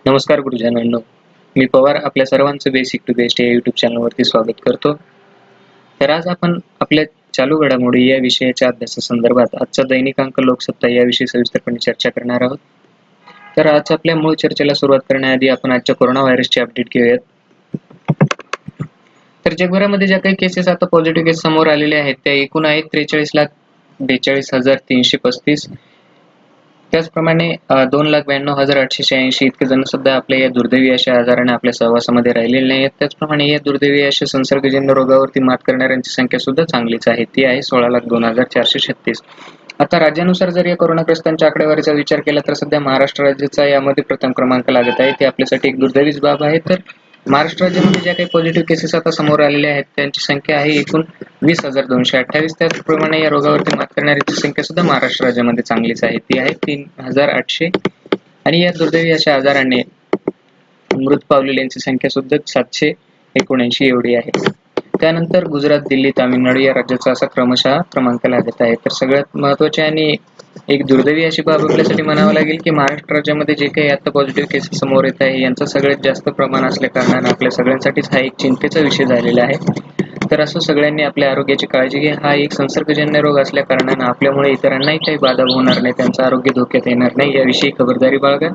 नमस्कार गुरुजनांनो. मी पवार आपल्या सर्वांचं बेसिक टू बेस्ट या YouTube चॅनलवरती स्वागत करतो. तर आज आपण आपल्या चालू घडामोडी या विषयाच्या अभ्यासासंदर्भात आजचा दैनिक अंक लोकसत्ता याविषयी सविस्तरपणे चर्चा करणार आहोत. तर आज आपल्या मूळ चर्चेला सुरुवात करण्याआधी आपण आजच्या कोरोना व्हायरसचे अपडेट घेऊयात. तर जगभरामध्ये ज्या काही केसेस आता पॉझिटिव्ह केस समोर आलेले आहेत त्या एकूण आहेत 43,42,335. त्याचप्रमाणे 2,92,886 इतके जण सुद्धा आपल्या या दुर्दैवी अशा आजाराने आपल्या सहवासामध्ये राहिलेले नाही आहेत. त्याचप्रमाणे या दुर्दैवी अशा संसर्गजन्य रोगावरती मात करणाऱ्यांची संख्या सुद्धा चांगलीच आहे. ती आहे 16,02,436. आता राज्यानुसार जर या कोरोनाग्रस्तांच्या आकडेवारीचा विचार केला तर सध्या महाराष्ट्र राज्याचा यामध्ये प्रथम क्रमांक लागत आहे. ती आपल्यासाठी एक दुर्दैवीच बाब आहे. तर महाराष्ट्र राज्यामध्ये ज्या काही पॉझिटिव्ह केसेस आता समोर आलेल्या आहेत त्यांची संख्या आहे एकूण 20,228. त्याचप्रमाणे या रोगावरती मात करणाऱ्यांची संख्या सुद्धा महाराष्ट्र राज्यामध्ये चांगलीच आहे. ती आहे 3,800. आणि या दुर्दैवी अशा आजाराने मृत पावलेल्यांची संख्या सुद्धा 779 एवढी आहे. त्यानंतर गुजरात, दिल्ली, तामिळनाडू या राज्याचा असा क्रमशः क्रमांक लागत आहे. तर सगळ्यात महत्त्वाची आणि एक दुर्दैवी अशी बाब आपल्यासाठी म्हणावं लागेल की महाराष्ट्र राज्यामध्ये जे काही आता पॉझिटिव्ह केसेस समोर येत आहे यांचं सगळ्यात जास्त प्रमाण असल्या कारणाने आपल्या सगळ्यांसाठीच हा एक चिंतेचा विषय झालेला आहे. तर असं सगळ्यांनी आपल्या आरोग्याची काळजी घ्या. हा एक संसर्गजन्य रोग असल्या कारणाने आपल्यामुळे इतरांनाही काही बाधा होणार नाही, त्यांचं आरोग्य धोक्यात येणार नाही याविषयी खबरदारी बाळगा.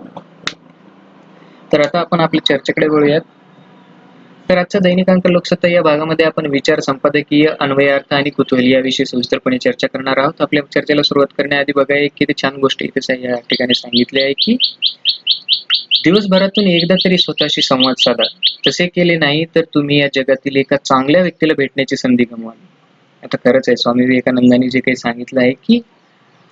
तर आता आपण आपल्या चर्चेकडे वळूयात. तर आजच्या दैनिक अंक लोकसत्ता या भागामध्ये आपण विचार, संपादकीय, अन्वयार्थ आणि कुतूहल याविषयी सविस्तरपणे चर्चा करणार आहोत. आपल्या चर्चेला सुरुवात करण्याआधी बघा एक किती छान गोष्ट इथे या ठिकाणी सांगितली आहे की दिवसभरातून एकदा तरी स्वतःशी संवाद साधा. तसे केले नाही तर तुम्ही या जगातील एका चांगल्या व्यक्तीला भेटण्याची संधी गमवाल. आता खरंच आहे, स्वामी विवेकानंदांनी जे काही सांगितलं आहे की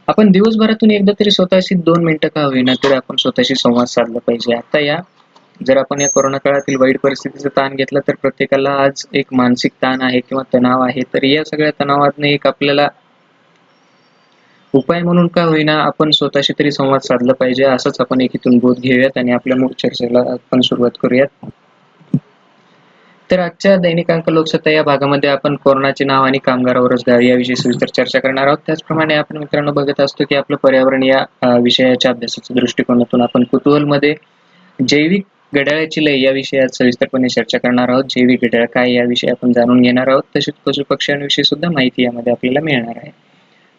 आपण दिवसभरातून एकदा तरी स्वतःशी 2 मिनिटं का होईना तर आपण स्वतःशी संवाद साधला पाहिजे. आता जर आपण या कोरोना काळातील वाईट परिस्थितीचा ताण घेतला तर प्रत्येकाला आज एक मानसिक ताण आहे किंवा तणाव आहे. तर या सगळ्या तणावातून एक आपल्याला उपाय म्हणून का होईना आपण स्वतःशी तरी संवाद साधला पाहिजे, असंच आपण एक इथून बोध घेऊयात आणि आपल्या मूळ चर्चेला आपण सुरुवात करूयात. तर आजच्या दैनिक अंक लोकसत्ता या भागामध्ये आपण कोरोनाचे नाव आणि कामगार व रोजगार याविषयी सविस्तर चर्चा करणार आहोत. त्याचप्रमाणे आपण मित्रांनो बघत असतो की आपलं पर्यावरण या विषयाच्या अभ्यासाच्या दृष्टिकोनातून आपण कुतूहलमध्ये जैविक घड्याळाची लय या विषयात सविस्तरपणे चर्चा करणार आहोत. जैविक घड्याळ काय याविषयी आपण जाणून घेणार आहोत. तसेच पशु पक्ष्यांविषयी सुद्धा माहिती यामध्ये आपल्याला मिळणार आहे.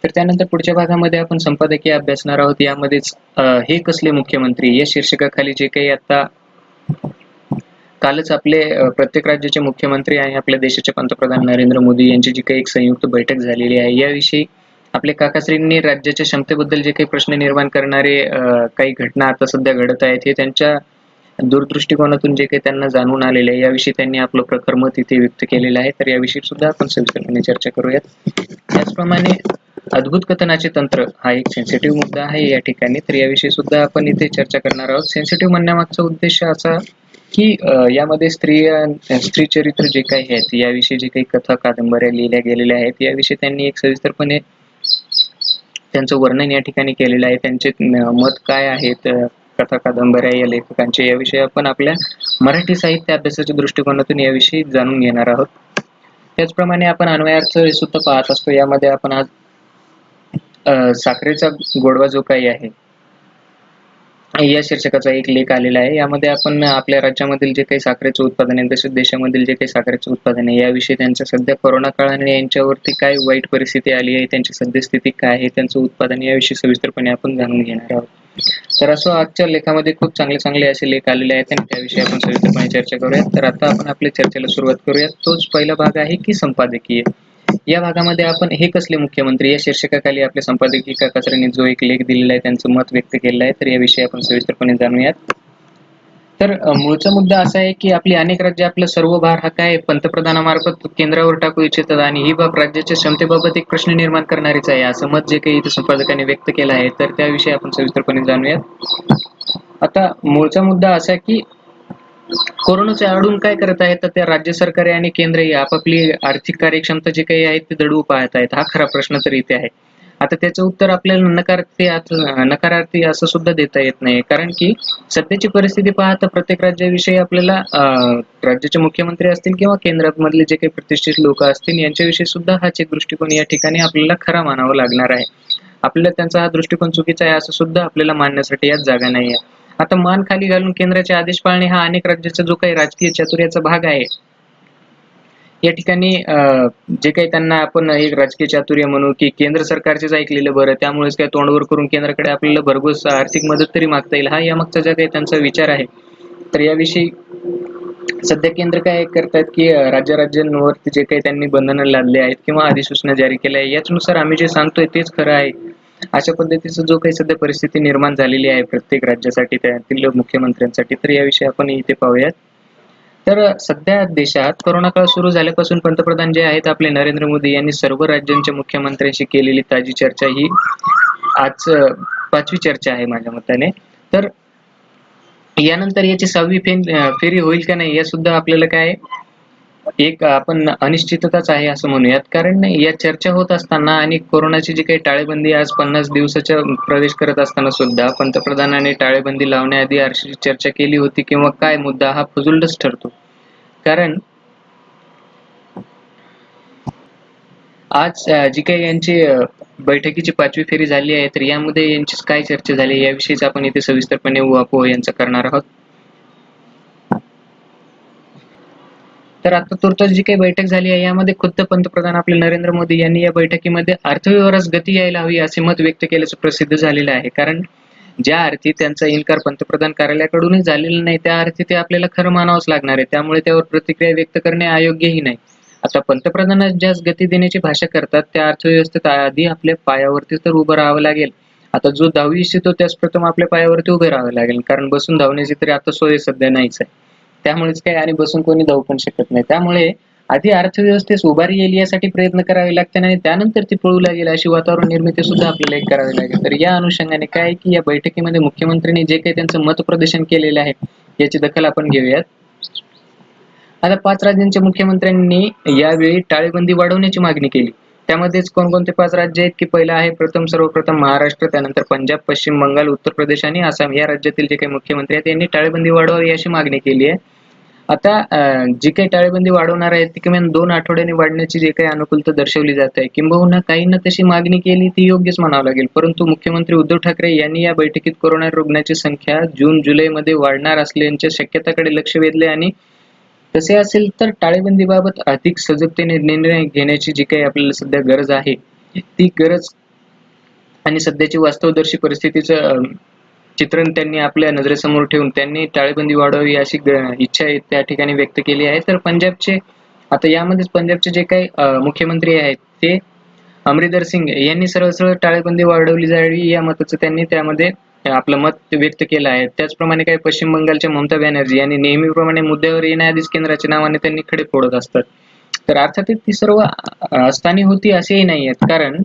तर त्यानंतर पुढच्या भागामध्ये आपण संपादकीय अभ्यासणार आहोत. यामध्येच हे कसले मुख्यमंत्री या शीर्षकाखाली जे काही आता कालच आपले प्रत्येक राज्याचे मुख्यमंत्री आणि आपल्या देशाचे पंतप्रधान नरेंद्र मोदी यांची जी काही एक संयुक्त बैठक झालेली आहे याविषयी आपले काकाश्रींनी राज्याच्या क्षमतेबद्दल जे काही प्रश्न निर्माण करणारे काही घटना आता सध्या घडत आहेत हे त्यांच्या दूरदृष्टिकोनातून जे काही त्यांना जाणून आलेले आहे याविषयी त्यांनी आपलं प्रखर मत इथे व्यक्त केलेलं आहे. तर याविषयी सुद्धा आपण सविस्तरपणे चर्चा करूयात. त्याचप्रमाणे अद्भुत कथनाचे तंत्र हा एक सेन्सिटिव्ह मुद्दा आहे या ठिकाणी. तर याविषयी सुद्धा आपण इथे चर्चा करणार आहोत. सेन्सिटिव्ह म्हणण्यामागचा उद्देश असा की यामध्ये स्त्री चरित्र जे काही आहेत याविषयी जे काही कथा कादंबऱ्या लिहिल्या गेलेल्या आहेत याविषयी त्यांनी एक सविस्तरपणे त्यांचं वर्णन या ठिकाणी केलेलं आहे. त्यांचे मत काय आहेत कथा कादंबऱ्या या लेखकांचे याविषयी आपण आपल्या मराठी साहित्य अभ्यासाच्या दृष्टिकोनातून याविषयी जाणून घेणार आहोत. त्याचप्रमाणे आपण अन्वयार्थ हे सुद्धा पाहत असतो. यामध्ये आपण आज साखरेचा गोडवा जो काही आहे या शीर्षकाचा एक लेख आलेला आहे. यामध्ये आपण आपल्या राज्यामधील जे काही साखरेचे उत्पादन आहे तसेच देशामधील जे काही साखरेचे उत्पादन आहे याविषयी त्यांच्या सध्या कोरोना काळाने यांच्यावरती काय वाईट परिस्थिती आली आहे, त्यांची सद्यस्थिती काय आहे, त्यांचं उत्पादन याविषयी सविस्तरपणे आपण जाणून घेणार आहोत. तर असं आजच्या लेखामध्ये खूप चांगले असे लेख आलेले आहेत आणि त्याविषयी आपण सविस्तरपणे चर्चा करूयात. तर आता आपण आपल्या चर्चेला सुरुवात करूयात. तोच पहिला भाग आहे की संपादकीय. या भागामध्ये आपण हे कसले मुख्यमंत्री या शीर्षकाखाली आपल्या संपादकीय काकासरांनी जो एक लेख दिलेला आहे त्यांचं मत व्यक्त केलेलं आहे. तर याविषयी आपण सविस्तरपणे जाणूयात. तर मूळचा मुद्दा असा आहे की आपली अनेक राज्य आपला सर्व भार हा काय पंतप्रधानामार्फत केंद्रावर टाकू इच्छितात आणि ही बाब राज्याच्या क्षमतेबाबत एक प्रश्न निर्माण करणारीच आहे असं मत जे काही इथे संपादकांनी व्यक्त केलं आहे. तर त्याविषयी आपण सविस्तरपणे जाणूयात. आता मूळचा मुद्दा असा की कोरोनाच्या आडून काय करत आहेत तर त्या राज्य सरकारे आणि केंद्रही आपापली आर्थिक कार्यक्षमता जे काही आहे ते दडवू पाहत आहेत. हा खरा प्रश्न तर इथे आहे. आता त्याचं उत्तर आपल्याला नकारार्थी असं सुद्धा देता येत नाही, कारण की सध्याची परिस्थिती पाहता प्रत्येक राज्याविषयी आपल्याला राज्याचे मुख्यमंत्री असतील किंवा केंद्रामधले जे काही प्रतिष्ठित लोक असतील यांच्याविषयी सुद्धा हाच एक दृष्टिकोन या ठिकाणी आपल्याला खरा मानावा लागणार आहे. आपल्याला त्यांचा हा दृष्टिकोन चुकीचा आहे असं सुद्धा आपल्याला मानण्यासाठी याच जागा नाही आहे. आता मान खाली घालून केंद्राचे आदेश पाळणे हा अनेक राज्याचा जो काही राजकीय चातुर्याचा भाग आहे. या ठिकाणी जे काही त्यांना आपण एक राजकीय चातुर्य म्हणू की केंद्र सरकारचेच ऐकलेलं बरं, त्यामुळेच काय तोंडवर करून केंद्राकडे आपल्याला भरघोस आर्थिक मदत तरी मागता येईल, हा यामागचा जो काही त्यांचा विचार आहे. तर याविषयी सध्या केंद्र काय करतात की राज्यांवरती जे काही त्यांनी बंधनं लादली आहेत किंवा अधिसूचना जारी केल्या आहे, याचनुसार आम्ही जे सांगतोय तेच खरं आहे. अशा पद्धतीचं जो काही सध्या परिस्थिती निर्माण झालेली आहे प्रत्येक राज्यासाठी, त्यातील मुख्यमंत्र्यांसाठी, तर याविषयी आपण इथे पाहूयात. तर सध्या देशात कोरोना काळ सुरू झाल्यापासून पंतप्रधान जे आहेत आपले नरेंद्र मोदी यांनी सर्व राज्यांच्या मुख्यमंत्र्यांशी केलेली ताजी चर्चा ही आज 5वी चर्चा आहे माझ्या मताने. तर यानंतर याची 6वी फेरी होईल का नाही, या सुद्धा आपल्याला काय एक आपण अनिश्चितताच आहे असं म्हणूयात. कारण या चर्चा होत असताना आणि कोरोनाची जी काही टाळेबंदी आज 50 दिवसाच्या प्रवेश करत असताना सुद्धा पंतप्रधानांनी टाळेबंदी लावण्याआधी आरशी चर्चा केली होती किंवा काय, मुद्दा हा फजुलच ठरतो. कारण आज जी काही यांची बैठकीची 5वी फेरी झाली आहे, तर यामध्ये यांची काय चर्चा झाली याविषयीच आपण इथे सविस्तरपणे उहापोह यांचा करणार आहोत. तर आता तुर्तास जी काही बैठक झाली आहे, यामध्ये खुद्द पंतप्रधान आपले नरेंद्र मोदी यांनी या बैठकीमध्ये अर्थव्यवहारास गती यायला हवी असे मत व्यक्त केल्याचं प्रसिद्ध झालेलं आहे. कारण ज्या अर्थी त्यांचा इन्कार पंतप्रधान कार्यालयाकडूनही झालेला नाही, त्या अर्थी ते आपल्याला खरं मानावंच लागणार आहे. त्यामुळे त्यावर प्रतिक्रिया व्यक्त करणे अयोग्यही नाही. आता पंतप्रधानांना ज्यास गती देण्याची भाषा करतात, त्या अर्थव्यवस्थेत आधी आपल्या पायावरती तर उभं राहावं लागेल. आता जो धावू इच्छितो त्यास प्रथम आपल्या पायावरती उभे राहावे लागेल, कारण बसून धावण्याची तरी आता सोय सध्या नाहीच आहे. त्यामुळेच काय, आणि बसून कोणी धावू पण शकत नाही. त्यामुळे आधी अर्थव्यवस्थेस उभारी येईल यासाठी प्रयत्न करावे लागतील आणि त्यानंतर ती पळू लागेल अशी वातावरण निर्मिती सुद्धा आपल्याला एक करावी लागेल. तर या अनुषंगाने काय की या बैठकीमध्ये मुख्यमंत्र्यांनी जे काही त्यांचं मत प्रदर्शन केलेलं आहे, याची दखल आपण घेऊयात. आता 5 राज्यांच्या मुख्यमंत्र्यांनी यावेळी टाळेबंदी वाढवण्याची मागणी केली. त्यामध्येच कोणकोणते 5 राज्य आहेत की पहिलं आहे सर्वप्रथम महाराष्ट्र, त्यानंतर पंजाब, पश्चिम बंगाल, उत्तर प्रदेश आणि आसाम या राज्यातील जे काही मुख्यमंत्री आहेत यांनी टाळेबंदी वाढवावी अशी मागणी केली आहे. आता जी काही टाळेबंदी वाढवणार आहेत ती किमान 2 आठवड्यांनी वाढण्याची जे काही अनुकूलता दर्शवली जात आहे, किंबहुना काहींना तशी मागणी केली ती योग्यच म्हणावं लागेल. परंतु मुख्यमंत्री उद्धव ठाकरे यांनी या बैठकीत कोरोना रुग्णांची संख्या जून-जुलैमध्ये वाढणार असल्याच्या शक्यताकडे लक्ष वेधले आणि तसे असेल तर टाळेबंदीबाबत अधिक सजगतेने निर्णय घेण्याची जी काही आपल्याला सध्या गरज आहे, ती गरज आणि सध्याची वास्तवदर्शी परिस्थितीचं चित्रण त्यांनी आपल्या नजरेसमोर ठेवून त्यांनी टाळेबंदी वाढवावी अशी इच्छा त्या ठिकाणी व्यक्त केली आहे. तर पंजाबचे, आता यामध्येच पंजाबचे जे काही मुख्यमंत्री आहेत ते अमरिंदर सिंग यांनी सरळ सरळ टाळेबंदी वाढवली जावी या मताचं त्यांनी त्यामध्ये आपलं मत व्यक्त केलं आहे. त्याचप्रमाणे काही पश्चिम बंगालच्या ममता बॅनर्जी यांनी नेहमीप्रमाणे मुद्द्यावर येण्याआधीच केंद्राच्या नावाने त्यांनी खडे फोडत असतात. तर अर्थातच ती सर्व स्थानिक होती असेही नाही आहेत. कारण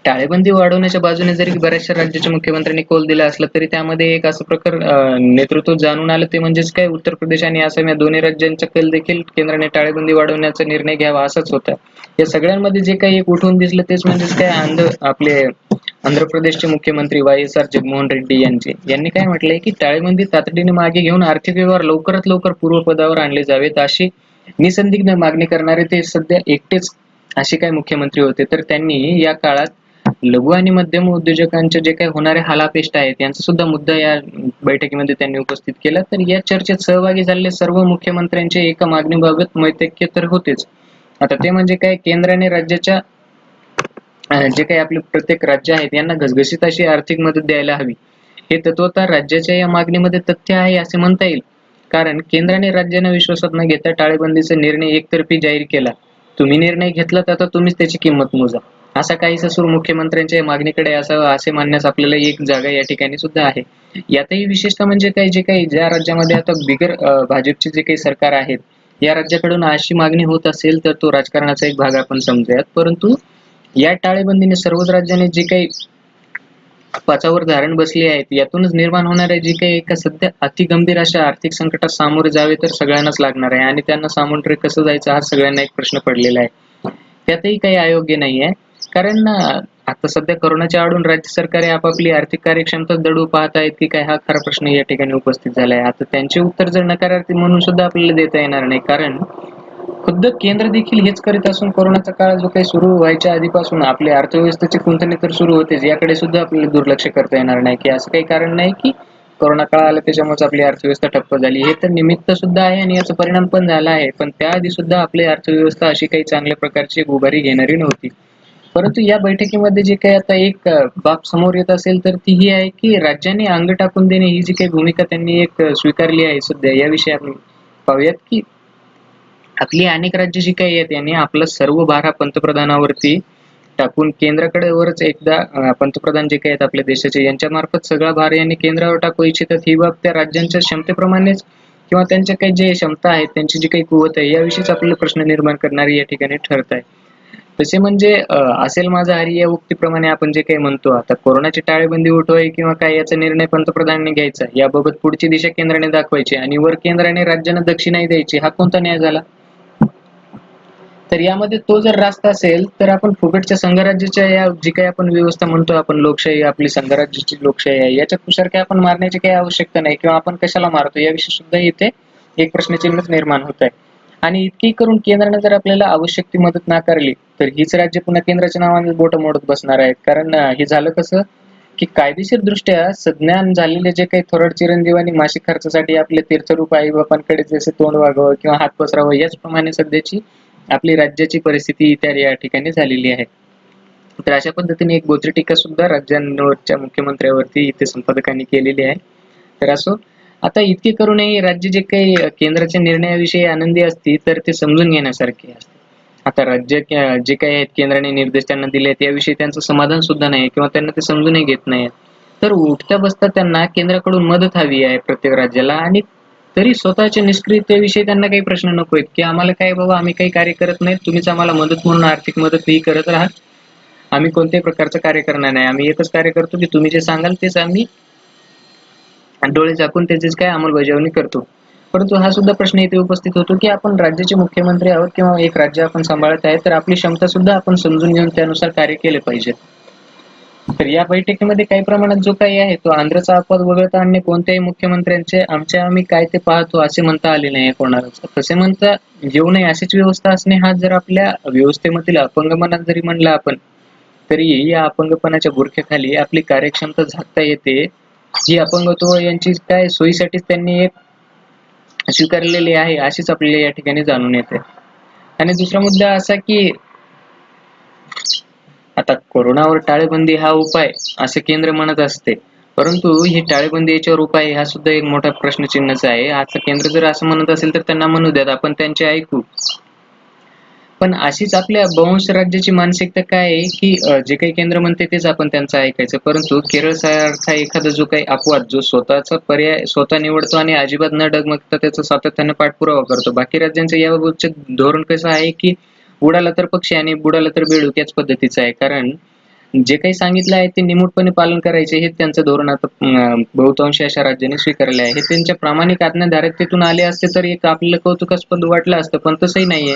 टाळेबंदी वाढवण्याच्या बाजूने जरी बऱ्याचशा राज्याच्या मुख्यमंत्र्यांनी कौल दिला असला तरी त्यामध्ये एक असं प्रकार नेतृत्व जाणून आलं, ते म्हणजेच काय, उत्तर प्रदेश आणि आसाम या दोन्ही राज्यांचा कल देखील केंद्राने टाळेबंदी वाढवण्याचा निर्णय घ्यावा असाच होता. या सगळ्यांमध्ये जे काही एक उठून दिसलं तेच म्हणजेच काय, आपले आंध्र प्रदेशचे मुख्यमंत्री YSR जगनमोहन रेड्डी यांनी काय म्हटलंय की टाळेबंदी तातडीने मागे घेऊन आर्थिक व्यवहार लवकरात लवकर पूर्वपदावर आणले जावेत अशी निसंदिग्ध मागणी करणारे ते सध्या एकटेच असे काय मुख्यमंत्री होते. तर त्यांनी या काळात लघु आणि मध्यम उद्योजकांचे जे काही होणारे हालापेष्ट आहेत यांचा सुद्धा मुद्दा या बैठकीमध्ये त्यांनी उपस्थित केला. तर या चर्चेत सहभागी झालेले सर्व मुख्यमंत्र्यांचे एका मागणीबाबत मैत्रिक्य तर होतेच. आता ते म्हणजे काय, केंद्राने राज्याच्या जे काही आपले प्रत्येक राज्य आहेत यांना घसघशीत अशी आर्थिक मदत द्यायला हवी. हे तत्वतः राज्याच्या या मागणीमध्ये तथ्य आहे असे म्हणता येईल. कारण केंद्राने राज्यांना विश्वासात न घेता टाळेबंदीचा निर्णय एकतर्फी जाहीर केला. तुम्ही निर्णय घेतलात, आता तुम्हीच त्याची किंमत मोजा, असा काहीसा सूर मुख्यमंत्र्यांच्या मागणीकडे असावा असे मानण्यास आपल्याला एक जागा या ठिकाणी सुद्धा आहे. यातही विशेषतः म्हणजे काय, जे काही ज्या राज्यामध्ये आता बिगर भाजपचे जे काही सरकार आहेत, या राज्याकडून अशी मागणी होत असेल तर तो राजकारणाचा एक भाग आपण समजूयात. परंतु या टाळेबंदीने सर्वच राज्यांनी जे काही पाचावर धारण बसली आहेत, यातूनच निर्माण होणाऱ्या जी काही एका सध्या अतिगंभीर अशा आर्थिक संकटात सामोरे जावे तर सगळ्यांनाच लागणार आहे आणि त्यांना सामोरे कसं जायचं हा सगळ्यांना एक प्रश्न पडलेला आहे. त्यातही काही अयोग्य नाही आहे. कारण आता सध्या कोरोनाच्या आडून राज्य सरकारे आपापली आर्थिक कार्यक्षमता दडू पाहत आहेत की काय, हा खरा प्रश्न या ठिकाणी उपस्थित झाला आहे. आता त्यांचे उत्तर जर नकारार्थी म्हणून सुद्धा आपल्याला देता येणार नाही. कारण खुद्द केंद्र देखील हेच करीत असून कोरोनाचा काळ जो काही सुरू व्हायच्या आधीपासून आपल्या अर्थव्यवस्थेचे कुंतणे तर सुरू होतेच, याकडे सुद्धा आपल्याला दुर्लक्ष करता येणार नाही की असं काही कारण नाही की कोरोना काळ आला त्याच्यामुळेच आपली अर्थव्यवस्था ठप्प झाली. हे तर निमित्त सुद्धा आहे आणि याचा परिणाम पण झाला आहे, पण त्याआधी सुद्धा आपली अर्थव्यवस्था अशी काही चांगल्या प्रकारची उभारी घेणारी नव्हती. परंतु या बैठकीमध्ये जे काही आता एक बाब समोर येत असेल तर ती ही आहे की राज्यांनी अंग टाकून देणे ही जी काही भूमिका त्यांनी एक स्वीकारली आहे सध्या, याविषयी आपण पाहूयात की आपली अनेक राज्य जी काही आहेत यांनी आपला सर्व भार हा पंतप्रधानावरती टाकून केंद्राकडे वरच एकदा पंतप्रधान जे काही आहेत आपल्या देशाचे यांच्यामार्फत सगळा भार यांनी केंद्रावर टाकू इच्छितात. ही बाब त्या राज्यांच्या क्षमतेप्रमाणेच किंवा त्यांच्या काही जे क्षमता आहेत त्यांची जी काही कुवत आहे याविषयीच आपल्याला प्रश्न निर्माण करणारी या ठिकाणी ठरत आहे. तसे म्हणजे असेल माझा हरी या उक्तीप्रमाणे आपण जे काही म्हणतो आता कोरोनाची टाळेबंदी उठवाय किंवा काय याचा निर्णय पंतप्रधानांनी घ्यायचा, याबाबत पुढची दिशा केंद्राने दाखवायची आणि वर केंद्राने राज्यांना दक्षिणाही द्यायची, हा कोणता न्याय झाला? तर यामध्ये तो जर रास्त असेल तर आपण फुकटच्या संघराज्याच्या या जी काही आपण व्यवस्था म्हणतो आपण लोकशाही आपली संघराज्याची लोकशाही आहे याच्यानुसार काही आपण मारण्याची काही आवश्यकता नाही किंवा आपण कशाला मारतो याविषयी सुद्धा इथे एक प्रश्नचिन्हच निर्माण होत आहे. आणि इतकी करून केंद्राने जर आपल्याला आवश्यक ती मदत नाकारली तर हीच राज्य पुन्हा केंद्राच्या नावाने बोट मोडत बसणार आहेत. कारण हे झालं कसं की कायदेशीर दृष्ट्या सज्ञान झालेले जे काही थोराड चिरंजीवांनी मासिक खर्चासाठी आपले तीर्थरूप आई बापांकडे जसे तोंड वागावं किंवा हात पसरावं याचप्रमाणे सध्याची आपली राज्याची परिस्थिती त्या या ठिकाणी झालेली आहे. तर अशा पद्धतीने एक बोचरी टीका सुद्धा राज्यांवरच्या मुख्यमंत्र्यावरती इथे संपादकांनी केलेली आहे. तर असो, आता इतके करूनही राज्य जे काही केंद्राच्या निर्णयाविषयी आनंदी असतील तर ते समजून घेण्यासारखे असते. आता राज्य जे काही आहेत केंद्राने निर्देश त्यांना दिले आहेत याविषयी त्यांचं समाधान सुद्धा नाही किंवा त्यांना ते समजूनही घेत नाहीत. तर उठता बसता त्यांना केंद्राकडून मदत हवी आहे प्रत्येक राज्याला आणि तरी स्वतःच्या निष्क्रियतेविषयी त्यांना काही प्रश्न नको आहेत की आम्हाला काय बाबा आम्ही काही कार्य करत नाही, तुम्हीच आम्हाला मदत म्हणून आर्थिक मदत ही करत राहा, आम्ही कोणत्याही प्रकारचं कार्य करणार नाही, आम्ही एकच कार्य करतो की तुम्ही जे सांगाल तेच आम्ही डोळे झाकून त्याचीच काय अंमलबजावणी करतो. परंतु हा सुद्धा प्रश्न इथे उपस्थित होतो की आपण राज्याचे मुख्यमंत्री आहोत किंवा एक राज्य आपण सांभाळत आहे तर आपली क्षमता सुद्धा आपण समजून घेऊन त्यानुसार कार्य केले पाहिजे. तर या बैठकीमध्ये काही प्रमाणात जो काही आहे तो आंध्रचा अपवाद वगळता अन्य कोणत्याही मुख्यमंत्र्यांचे आमच्या आम्ही काय ते पाहतो असे म्हणता आले नाही कोणालाच. तसे म्हणता येऊ नये अशीच व्यवस्था असणे हा जर आपल्या व्यवस्थेमधील अपंगपणा जरी म्हणला आपण तरी या अपंगपणाच्या बुरख्याखाली आपली कार्यक्षमता झाकता येते. ही अपंगत्व यांची काय सोयीसाठीच त्यांनी एक स्वीकारलेली आहे अशीच आपल्याला या ठिकाणी जाणून येते. आणि दुसरा मुद्दा असा की आता कोरोनावर टाळेबंदी हा उपाय असे केंद्र म्हणत असते, परंतु ही टाळेबंदी याच्यावर उपाय हा सुद्धा एक मोठा प्रश्नचिन्हच आहे. आता केंद्र जर असं म्हणत असेल तर त्यांना म्हणू द्यात, आपण त्यांचे ऐकू. पण अशीच आपल्या बव्हंश राज्याची मानसिकता काय आहे की जे काही केंद्र म्हणते तेच आपण त्यांचं ऐकायचं. परंतु केरळ सारखा एखादा जो काही अपवाद जो स्वतःचा पर्याय स्वतः निवडतो आणि अजिबात न डगमगता त्याचा सातत्याने पाठपुरावा करतो. बाकी राज्यांचं याबाबतचे धोरण कसं आहे की उडाला तर पक्षी आणि बुडाला तर बेडूक याच पद्धतीचं आहे. कारण जे काही सांगितलं आहे ते निमूटपणे पालन करायचे हे त्यांचं धोरण आता बहुतांश अशा राज्यांनी स्वीकारले आहे. हे त्यांच्या प्रामाणिक आज्ञाधारकतेतून आले असते तर एक आपल्याला कौतुकास्पद वाटलं असतं, पण तसंही नाहीये.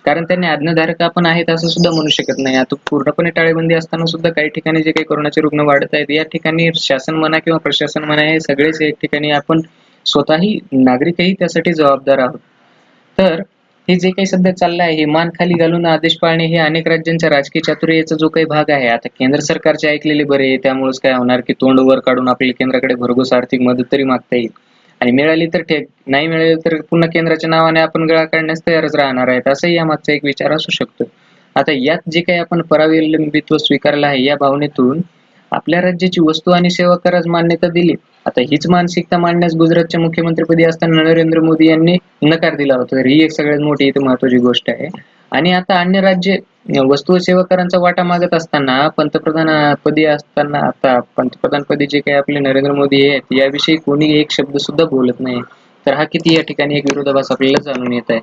कारण त्यांनी आज्ञाधारक आपण आहेत असं सुद्धा म्हणू शकत नाही. आता पूर्णपणे टाळेबंदी असताना सुद्धा काही ठिकाणी जे काही कोरोनाचे रुग्ण वाढत आहेत या ठिकाणी शासन म्हणा किंवा प्रशासन म्हणा हे सगळेच एक ठिकाणी आपण स्वतःही नागरिकही त्यासाठी जबाबदार आहोत. तर हे जे काही सध्या चाललं आहे हे मान खाली घालून आदेश पाळणे हे अनेक राज्यांच्या राजकीय चातुर्याचा जो काही भाग आहे. आता केंद्र सरकारचे ऐकलेले बरे, त्यामुळेच काय होणार की तोंड वर काढून आपल्या केंद्राकडे भरघोस आर्थिक मदत तरी मागता येईल आणि मिळाली तर ठीक, नाही मिळाली तर पुन्हा केंद्राच्या नावाने आपण गळा काढण्यास तयारच राहणार आहेत, असंही यामागचा एक विचार असू शकतो. आता यात जे काही आपण परावलंबित्व स्वीकारलं आहे या भावनेतून आपल्या राज्याची वस्तू आणि सेवा करास मान्यता दिली. आता हीच मानसिकता मांडण्यास गुजरातच्या मुख्यमंत्रीपदी असताना नरेंद्र मोदी यांनी नकार दिला होता. तर ही एक सगळ्यात मोठी इथे महत्वाची गोष्ट आहे. आणि आता अन्य राज्य वस्तू व सेवा करांचा वाटा मागत असताना पंतप्रधानपदी असताना आता पंतप्रधानपदी जे काही आपले नरेंद्र मोदी आहेत याविषयी कोणी एक शब्द सुद्धा बोलत नाही. तर हा किती या ठिकाणी एक विरोधाभास आपल्याला जाणून येत आहे.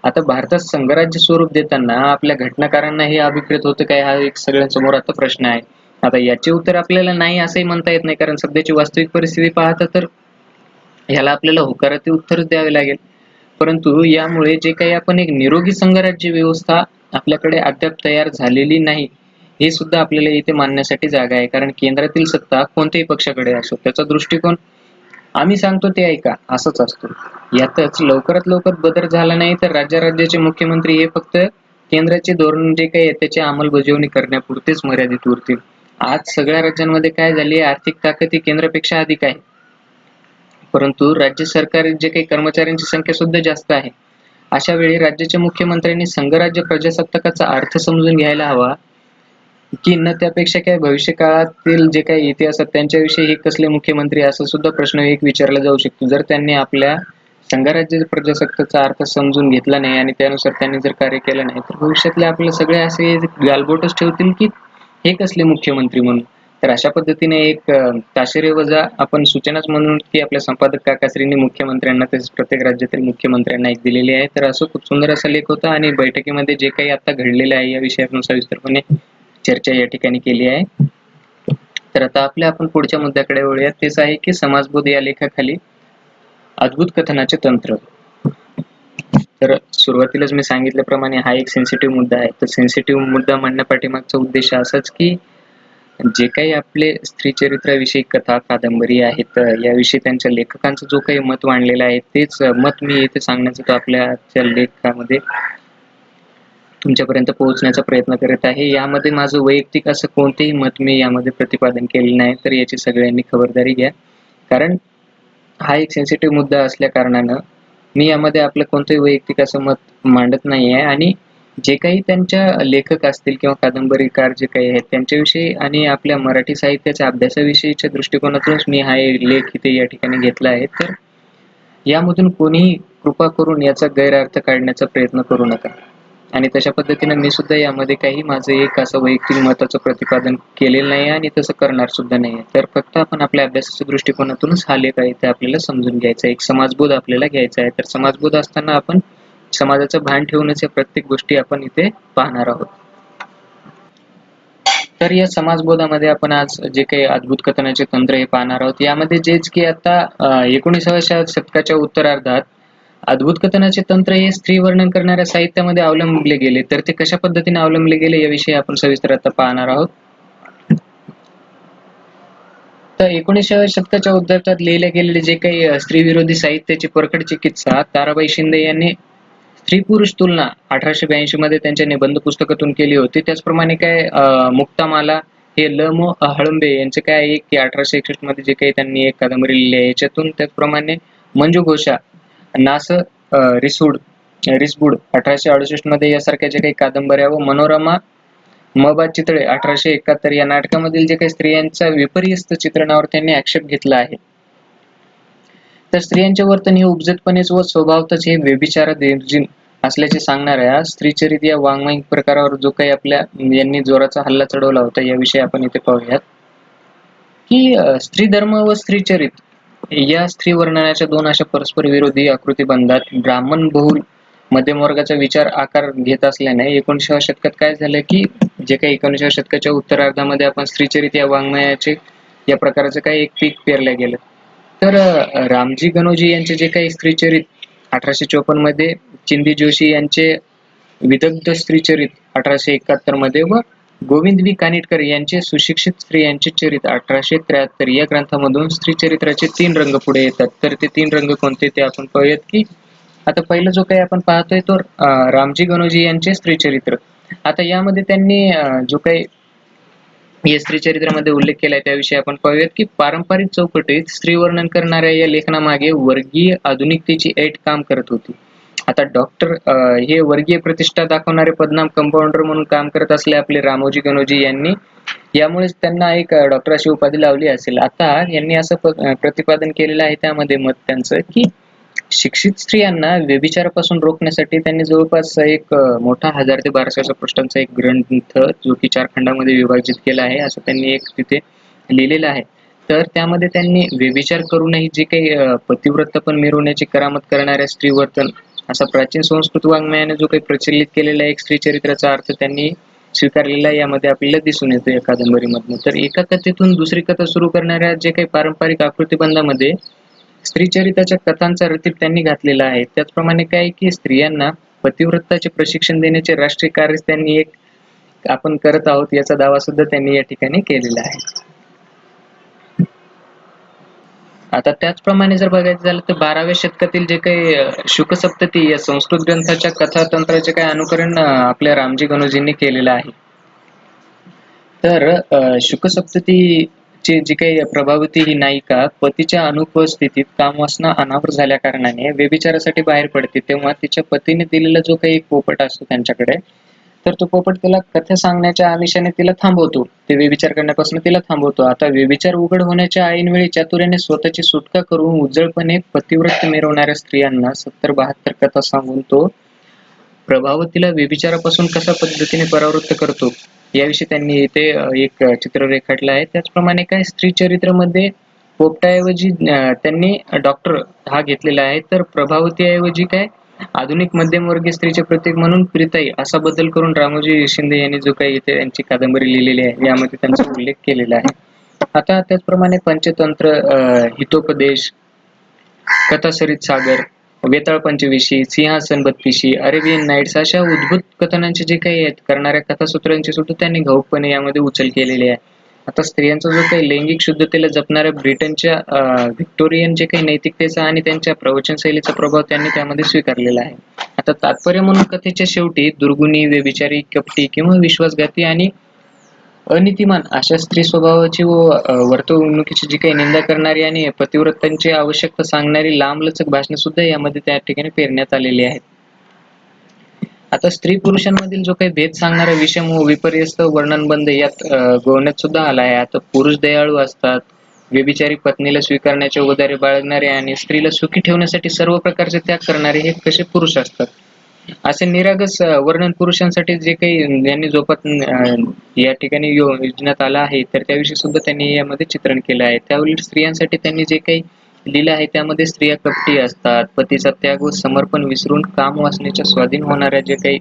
आता भारतात संघराज्य स्वरूप देताना आपल्या घटनाकारांना हे अभिप्रेत होतं काय, हा एक सगळ्यांसमोर आता प्रश्न आहे. आता याचे उत्तर आपल्याला नाही असंही म्हणता येत नाही, कारण सध्याची वास्तविक परिस्थिती पाहता तर ह्याला आपल्याला होकारार्थी उत्तरच द्यावे लागेल. परंतु यामुळे जे काही आपण एक निरोगी संघराज्य व्यवस्था आपल्याकडे अद्याप तयार झालेली नाही हे सुद्धा आपल्याला इथे मानण्यासाठी जागा आहे. कारण केंद्रातील सत्ता कोणत्याही पक्षाकडे असो त्याचा दृष्टिकोन आम्ही सांगतो ते ऐका असंच असतं. यातच लवकरात लवकर बदल झाला नाही तर राज्याचे मुख्यमंत्री हे फक्त केंद्राचे धोरण जे काही आहे त्याची अंमलबजावणी करण्यापुरतेच मर्यादित उरतील. आज सगळ्या राज्यांमध्ये काय झाली, आर्थिक ताकद ही केंद्रापेक्षा अधिक आहे, परंतु राज्य सरकार जे काही कर्मचाऱ्यांची संख्या सुद्धा जास्त आहे. अशा वेळी राज्याच्या मुख्यमंत्र्यांनी संघराज्य प्रजासत्ताकाचा अर्थ समजून घ्यायला हवा की न त्यापेक्षा काय भविष्य काळातील जे काही इतिहासात त्यांच्याविषयी हे कसले मुख्यमंत्री असं सुद्धा प्रश्न एक विचारला जाऊ शकतो. जर त्यांनी आपल्या संघराज्य प्रजासत्ताकाचा अर्थ समजून घेतला नाही आणि त्यानुसार त्यांनी जर कार्य केलं नाही तर भविष्यातले आपले सगळे असे गालबोटच ठेवतील की हे कसले मुख्यमंत्री म्हणून. तर अशा पद्धतीने एक ताशेरे वजा आपण सूचनाच म्हणून की आपल्या संपादक काकाश्रींनी मुख्यमंत्र्यांना तसेच प्रत्येक राज्यातील मुख्यमंत्र्यांना एक दिलेली आहे. तर असं खूप सुंदर असा लेख होता आणि बैठकीमध्ये जे काही आता घडलेलं आहे या विषयावर सविस्तरपणे चर्चा या ठिकाणी केली आहे. तर आता आपण पुढच्या मुद्द्याकडे वळूयात. तेच आहे की समाजबोध या लेखाखाली अद्भुत कथनाचे तंत्र. तर सुरुवातीलाच मी सांगितल्याप्रमाणे हा एक सेन्सिटिव्ह मुद्दा आहे. तर सेन्सिटिव्ह मुद्दा मांडण्यापाठीमागचा उद्देश असाच की जे काही आपले स्त्री चरित्राविषयी कथा कादंबरी आहेत याविषयी त्यांच्या लेखकांचं जो काही मत मांडलेलं आहे तेच मत मी इथे सांगण्याचा तो आपल्या लेखामध्ये तुमच्यापर्यंत पोहोचण्याचा प्रयत्न करत आहे. यामध्ये माझं वैयक्तिक असं कोणतेही मत मी यामध्ये प्रतिपादन केले नाही, तर याची सगळ्यांनी खबरदारी घ्या. कारण हा एक सेन्सिटिव्ह मुद्दा असल्या कारणानं मी यामध्ये आपलं कोणतंही वैयक्तिक असं मत मांडत नाही आहे आणि जे काही त्यांच्या लेखक असतील किंवा कादंबरीकार जे काही आहेत त्यांच्याविषयी आणि आपल्या मराठी साहित्याच्या अभ्यासाविषयीच्या दृष्टिकोनातूनच मी हा लेख इथे या ठिकाणी घेतला आहे. तर यामधून कोणीही कृपा करून याचा गैरअर्थ काढण्याचा प्रयत्न करू नका आणि तशा पद्धतीने मी सुद्धा यामध्ये काही माझं एक असं वैयक्तिक मताचं प्रतिपादन केलेलं नाही आणि तसं करणार सुद्धा नाही. तर फक्त आपण आपल्या अभ्यासाच्या दृष्टिकोनातूनच हा लेख आहे ते आपल्याला समजून घ्यायचा आहे, एक समाजबोध आपल्याला घ्यायचा आहे. तर समाजबोध असताना आपण समाजाचं भान ठेवूनच या प्रत्येक गोष्टी आपण इथे पाहणार आहोत. तर या समाजबोधामध्ये आपण आज जे काही अद्भुत कथनाचे तंत्र हे पाहणार आहोत. यामध्ये जेच की आता 19व्या शतकाच्या उत्तरार्धात अद्भुत कथनाचे तंत्र हे स्त्री वर्णन करणाऱ्या साहित्यामध्ये अवलंबले गेले. तर ते कशा पद्धतीने अवलंबले गेले याविषयी आपण सविस्तर आता पाहणार आहोत. तर 19व्या शतकाच्या उत्तरार्धात लिहिले गेलेले जे काही स्त्रीविरोधी साहित्याची परखड चिकित्सा ताराबाई शिंदे यांनी स्त्री पुरुष तुलना 1882 मध्ये त्यांच्या निबंध पुस्तकातून केली होती. त्याचप्रमाणे काय मुक्तामाला हे ल मो हळंबे यांचे काय आहे की 1861 मध्ये जे काही त्यांनी एक कादंबरी लिहिली आहे याच्यातून. त्याचप्रमाणे मंजू घोषा नास रिसबूड 1868 मध्ये यासारख्या जे काही कादंबऱ्या व मनोरमा म बा चितळे 1871 या नाटकामधील जे काही स्त्रियांच्या विपर्यस्त चित्रणावर त्यांनी आक्षेप घेतला आहे. तर स्त्रियांचे वर्तन हे उपजतपणेच व स्वभावतच हे व्यभिचाराधीन असल्याचे सांगणाऱ्या स्त्रीचरित या वाङ्मयिक प्रकारावर जो काही आपल्या यांनी जोराचा हल्ला चढवला होता याविषयी आपण इथे पाहूयात की स्त्री धर्म व स्त्रीचरित या स्त्री वर्णनाच्या दोन अशा परस्पर विरोधी आकृतीबंधात ब्राह्मण बहुल मध्यमवर्गाचा विचार आकार घेत असल्याने 19व्या शतकात काय झालं की जे काही 19व्या शतकाच्या उत्तरार्धामध्ये आपण स्त्रीचरित या वाङ्मयाचे या प्रकारचं काही एक पीक पेरलं गेलं. तर रामजी गणोजी यांचे जे काही स्त्रीचरित 1854 मध्ये, चिंदी जोशी यांचे विदग्ध स्त्रीचरित 1871 मध्ये व गोविंद वी कानिटकर यांचे सुशिक्षित स्त्रियांचे चरित 1873 या ग्रंथामधून स्त्रीचरित्राचे 3 रंग पुढे येतात. तर ते 3 रंग कोणते ते आपण पाहूयात की आता पहिलं जो काही आपण पाहतोय तो रामजी गणोजी यांचे स्त्रीचरित्र. आता यामध्ये त्यांनी जो काही या स्त्रीचरित्रामध्ये उल्लेख केलाय त्याविषयी आपण पाहूयात की पारंपरिक चौकटीत स्त्री वर्णन करणाऱ्या या लेखनामागे वर्गीय आधुनिकतेची ऐट काम करत होती. आता डॉक्टर हे वर्गीय प्रतिष्ठा दाखवणारे पदनाम कंपाऊंडर म्हणून काम करत असले आपले रामोजी गणोजी यांनी, यामुळेच त्यांना एक डॉक्टर अशी उपाधी लावली असेल. आता यांनी असं प्रतिपादन केलेलं आहे त्यामध्ये मत त्यांचं की शिक्षित स्त्रियांना व्यभिचारापासून रोखण्यासाठी त्यांनी जवळपास एक मोठा 1000 ते 1200 पृष्ठांचा एक ग्रंथ जो की 4 खंडामध्ये विभाजित केला आहे असं त्यांनी एक तिथे लिहिलेलं आहे. तर त्यामध्ये त्यांनी व्यभिचार करूनही जे काही पतिव्रता पण मिरवण्याची करामत करणाऱ्या स्त्री वर्तन असा प्राचीन संस्कृत वाङ्मयाने जो काही प्रचलित केलेला एक स्त्री चरित्राचा अर्थ त्यांनी स्वीकारलेला यामध्ये आपल्याला दिसून येतो या कादंबरीमधून. तर एका कथेतून दुसरी कथा सुरू करणाऱ्या जे काही पारंपरिक आकृतीबंधामध्ये स्त्रीचरित्राच्या कथांचा रतीप त्यांनी घातलेला आहे. त्याचप्रमाणे काय की स्त्रियांना पतिव्रताचे प्रशिक्षण देण्याचे राष्ट्रीय कार्य त्यांनी एक आपण करत आहोत याचा दावा सुद्धा त्यांनी या ठिकाणी केलेला आहे. आता त्याचप्रमाणे जर बघायचं झालं तर 12व्या शतकातील जे काही शुकसप्तती या संस्कृत ग्रंथाच्या कथातंत्राचे काही अनुकरण आपल्या रामजी गणोजींनी केलेलं आहे. तर शुकसप्ततीची जी काही प्रभावती ही नायिका पतीच्या अनुपस्थितीत कामवासना अनावर झाल्या कारणाने व्यभिचारासाठी बाहेर पडते, तेव्हा तिच्या पतीने दिलेला जो काही पोपट असतो त्यांच्याकडे, तर तो पोपट तिला कथा सांगण्याच्या आमिषाने तिला थांबवतो, ते व्यभिचार करण्यापासून तिला थांबवतो. आता व्यभिचार उघड होण्याच्या ऐनवेळी चातुर्याने स्वतःची सुटका करून उजळपणे पतिव्रत मिरवणाऱ्या स्त्रियांना 70-72 कथा सांगून तो प्रभावतीला व्यभिचारापासून कशा पद्धतीने परावृत्त करतो याविषयी त्यांनी इथे एक चित्र रेखाटलं आहे. त्याचप्रमाणे काय स्त्री चरित्रामध्ये पोपटाऐवजी त्यांनी डॉक्टर हा घेतलेला आहे, तर प्रभावतीऐवजी काय आधुनिक मध्यमवर्गीय स्त्रीचे प्रतीक म्हणून प्रीताई असा बदल करून रामोजी शिंदे यांनी जो काही इथे यांची कादंबरी लिहिलेली आहे यामध्ये त्यांचा उल्लेख केलेला आहे. आता त्याचप्रमाणे पंचतंत्र, हितोपदेश, कथासरित सागर, वेताळ पंचविशी, सिंहासन बत्तीशी, अरेबियन नाईट्स अशा उद्भूत कथनांचे जे काही आहेत करणाऱ्या कथासूत्रांची सुद्धा त्यांनी घाऊकपणे यामध्ये उचल केलेली आहे. आता स्त्रियांचा जो काही लैंगिक शुद्धतेला जपणाऱ्या ब्रिटनच्या व्हिक्टोरियन जे काही नैतिकतेचा आणि त्यांच्या प्रवचन शैलीचा प्रभाव त्यांनी त्यामध्ये स्वीकारलेला आहे. आता तात्पर्य म्हणून कथेच्या शेवटी दुर्गुणी, व्यभिचारी, कपटी किंवा विश्वासघाती आणि अनीतिमान अशा स्त्री स्वभावाची व वर्तवणुकीची जी काही निंदा करणारी आणि पतिव्रतांची आवश्यकता सांगणारी लांबलचक भाषणे सुद्धा यामध्ये त्या ठिकाणी पेरण्यात आलेली आहेत. आता स्त्री पुरुषांमधील जो काही भेद सांगणारा विषम व विपर्यस्त वर्णनबंध यात गोवण्यात सुद्धा आला आहे. आता पुरुष दयाळू असतात, व्यभिचारी पत्नीला स्वीकारण्याचे उदारे बाळगणारे आणि स्त्रीला सुखी ठेवण्यासाठी सर्व प्रकारचे त्याग करणारे हे कसे पुरुष असतात. असे निरागस वर्णन पुरुषांसाठी जे काही यांनी या ठिकाणी योजण्यात आला आहे, तर त्याविषयी सुद्धा त्यांनी यामध्ये चित्रण केलं आहे. त्याउलट स्त्रियांसाठी त्यांनी जे काही लिहिलं आहे त्यामध्ये स्त्रिया कपटी असतात, पतीचा त्याग व समर्पण विसरून काम वासनेच्या स्वाधीन होणाऱ्या जे काही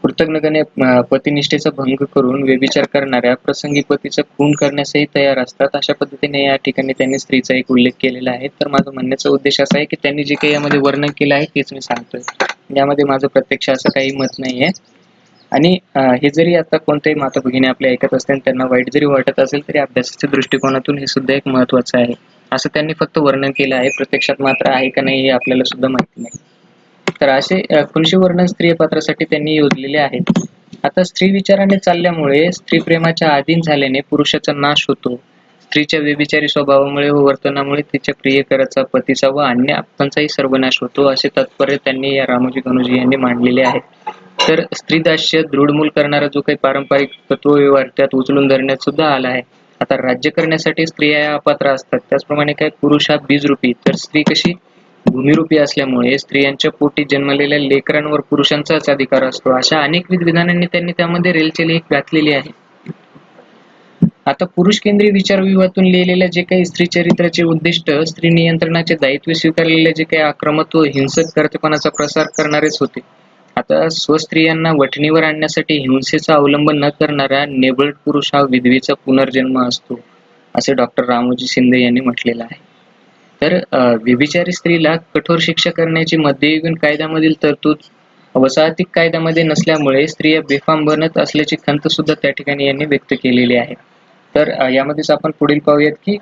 कृतज्ञपणे पतिनिष्ठेचा भंग करून व्यभिचार करणाऱ्या प्रसंगी पतीचा खून करण्यासही तयार असतात. अशा पद्धतीने या ठिकाणी त्यांनी स्त्रीचा एक उल्लेख केलेला आहे. तर माझा म्हणण्याचा उद्देश असा आहे की त्यांनी जे काही यामध्ये वर्णन केलं आहे तेच मी सांगतोय. यामध्ये माझं प्रत्यक्ष असं काही मत नाहीये. आणि हे जरी आता कोणत्याही माता भगिनी आपले ऐकत असतील त्यांना वाईट जरी वाटत असेल तरी अभ्यासाच्या दृष्टिकोनातून हे सुद्धा एक महत्वाचं आहे. असं त्यांनी फक्त वर्णन केलं आहे, प्रत्यक्षात मात्र आहे का नाही हे आपल्याला सुद्धा माहिती नाही. तर असे खुनशी वर्णन स्त्रिय पात्रासाठी त्यांनी योजलेले आहेत. आता स्त्री विचाराने चालल्यामुळे स्त्री प्रेमाच्या अधीन झाल्याने पुरुषाचा नाश होतो. स्त्रीच्या व्यभिचारी स्वभावामुळे व वर्तनामुळे तिच्या प्रियकराचा, पतीचा व अन्य आप्तांचाही सर्वनाश होतो, असे तात्पर्य त्यांनी या रामोजी गणोजी यांनी मांडलेले आहे. तर स्त्रीदास्य दृढमूल करणारा जो काही पारंपरिक तत्वव्यवहार त्यात उचलून धरण्यात सुद्धा आला आहे. आता राज्य करण्यासाठी स्त्रिया या अपात्र असतात, त्याचप्रमाणे काय पुरुष हा बीजरूपी तर स्त्री कशी भूमिरूपी असल्यामुळे स्त्रियांच्या पोटी जन्मलेल्या लेकरांवर पुरुषांचाच अधिकार असतो. अशा अनेकविध विधानांनी त्यांनी त्यामध्ये रेलचेल एक घातलेली आहे. आता पुरुष केंद्रीय विचारव्यूहातून लिहिलेल्या जे काही स्त्री चरित्राचे उद्दिष्ट स्त्री नियंत्रणाचे दायित्व स्वीकारलेले जे काही आक्रमत्व हिंसक कर्तेपणाचा प्रसार करणारेच होते. आता स्वस्त्रियांना वठणीवर आणण्यासाठी हिंसेचा अवलंब न करणारा नेबळट पुरुष हा विधवेचा पुनर्जन्म असतो, असे डॉक्टर रामोजी शिंदे यांनी म्हटलेलं आहे. तर व्यभिचारी स्त्रीला कठोर शिक्षा करण्याची मध्ययुगीन कायद्यामधील तरतूद वसाहतीक कायद्यामध्ये नसल्यामुळे स्त्रिया बेफाम बनत असल्याची खंत सुद्धा त्या ठिकाणी यांनी व्यक्त केलेली आहे. तर यामध्येच आपण पुढील पाहूयात की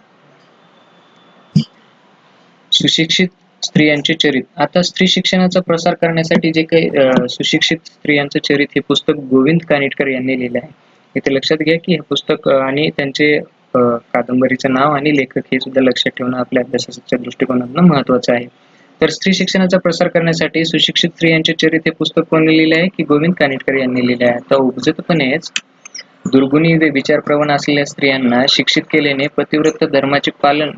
सुशिक्षित स्त्रियांचे चरित. आता स्त्री शिक्षणाचा प्रसार करण्यासाठी जे काही सुशिक्षित स्त्रियांचे चरित हे पुस्तक गोविंद कानिटकर यांनी लिहिले आहे. इथे लक्षात घ्या की हे पुस्तक आणि त्यांचे कादंबरीचं नाव आणि लेखक हे सुद्धा लक्षात ठेवणं आपल्या अभ्यासाच्या दृष्टिकोनातून महत्वाचं आहे. तर स्त्री शिक्षणाचा प्रसार करण्यासाठी सुशिक्षित स्त्रियांचे चरित हे पुस्तक कोणी लिहिले आहे की गोविंद कानिटकर यांनी लिहिले आहे. आता उपजतपणेच दुर्गुणी व विचारप्रवण असलेल्या स्त्रियांना शिक्षित केल्याने पतिव्रत धर्माचे पालन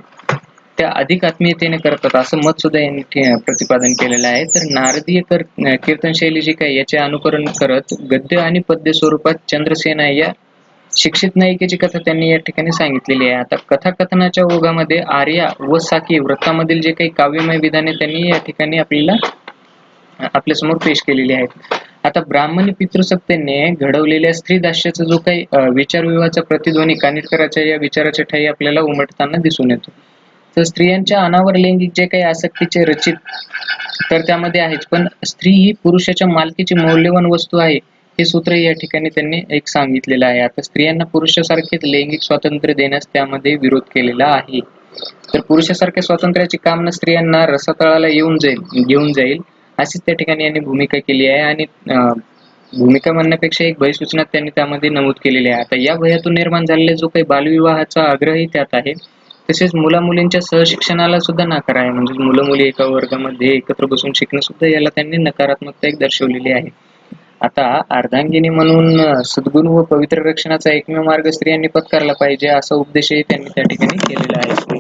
त्या अधिक आत्मीयतेने करतात, असं मत सुद्धा यांनी प्रतिपादन केलेलं आहे. तर नारदीय कीर्तन शैली जी काय याचे अनुकरण करत गद्य आणि पद्य स्वरूपात चंद्रसेना या शिक्षित नायिकेची कथा त्यांनी या ठिकाणी सांगितलेली आहे. आता कथाकथनाच्या ओघामध्ये आर्या व साकी व्रतामधील जे काही काव्यमय विधाने त्यांनी या ठिकाणी आपल्या समोर पेश केलेली आहेत. आता ब्राह्मणी पितृसत्तेने घडवलेल्या स्त्री दास्याचा जो काही विचारविवाहाचा प्रतिध्वनी कानिटकरांच्या या विचाराच्या ठायी आपल्याला उमटताना दिसून येतो. तर स्त्रियांच्या अनावर लैंगिक जे काही आसक्तीचे रचित तर त्यामध्ये आहेच, पण स्त्री ही पुरुषाच्या मालकीची मौल्यवान वस्तू आहे हे सूत्र या ठिकाणी त्यांनी एक सांगितलेलं आहे. आता स्त्रियांना पुरुषासारखेच लैंगिक स्वातंत्र्य देण्यास त्यामध्ये विरोध केलेला आहे. तर पुरुषासारख्या स्वातंत्र्याचे काम न स्त्रियांना रसातळाला घेऊन जाईल अशीच त्या ठिकाणी यांनी भूमिका केली आहे. आणि भूमिका म्हणण्यापेक्षा एक भयसूचना त्यांनी त्यामध्ये नमूद केलेली आहे. आता या भयातून निर्माण झालेला जो काही बालविवाहाचा आग्रहही त्यात आहे. तसेच मुला-मुलींच्या सहशिक्षणाला सुद्धा नकार आहे. म्हणजे मुलं-मुली एका वर्गामध्ये एकत्र बसून शिकणं सुद्धा याला त्यांनी नकारात्मकता एक दर्शवलेली आहे. आता अर्धांगिनी म्हणून सद्गुण व पवित्र रक्षणाचा एकमेव मार्ग स्त्रियांनी पत्करला पाहिजे असा उपदेशही त्यांनी त्या ठिकाणी केलेला आहे.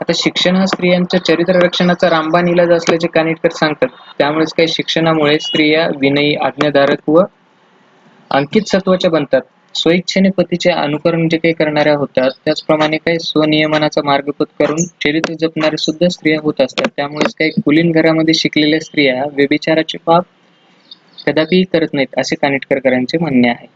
आता शिक्षण हा स्त्रियांच्या चरित्र रक्षणाचा रामबाण इलाज असल्याचे कानिटकर सांगतात. त्यामुळेच काही शिक्षणामुळे स्त्रिया विनयी, आज्ञाधारक व अंकित सत्वाच्या बनतात. स्वइच्छेने पतीचे अनुकरण जे काही करणाऱ्या होतात, त्याचप्रमाणे काही स्वनियमनाचा मार्ग पत्करून चरित्र जपणाऱ्या सुद्धा स्त्रिया होत असतात. त्यामुळेच काही कुलीन घरामध्ये शिकलेल्या स्त्रिया व्यभिचाराचे पाप कदापिही करत नाहीत असे कानिटकरांचे म्हणणे आहे.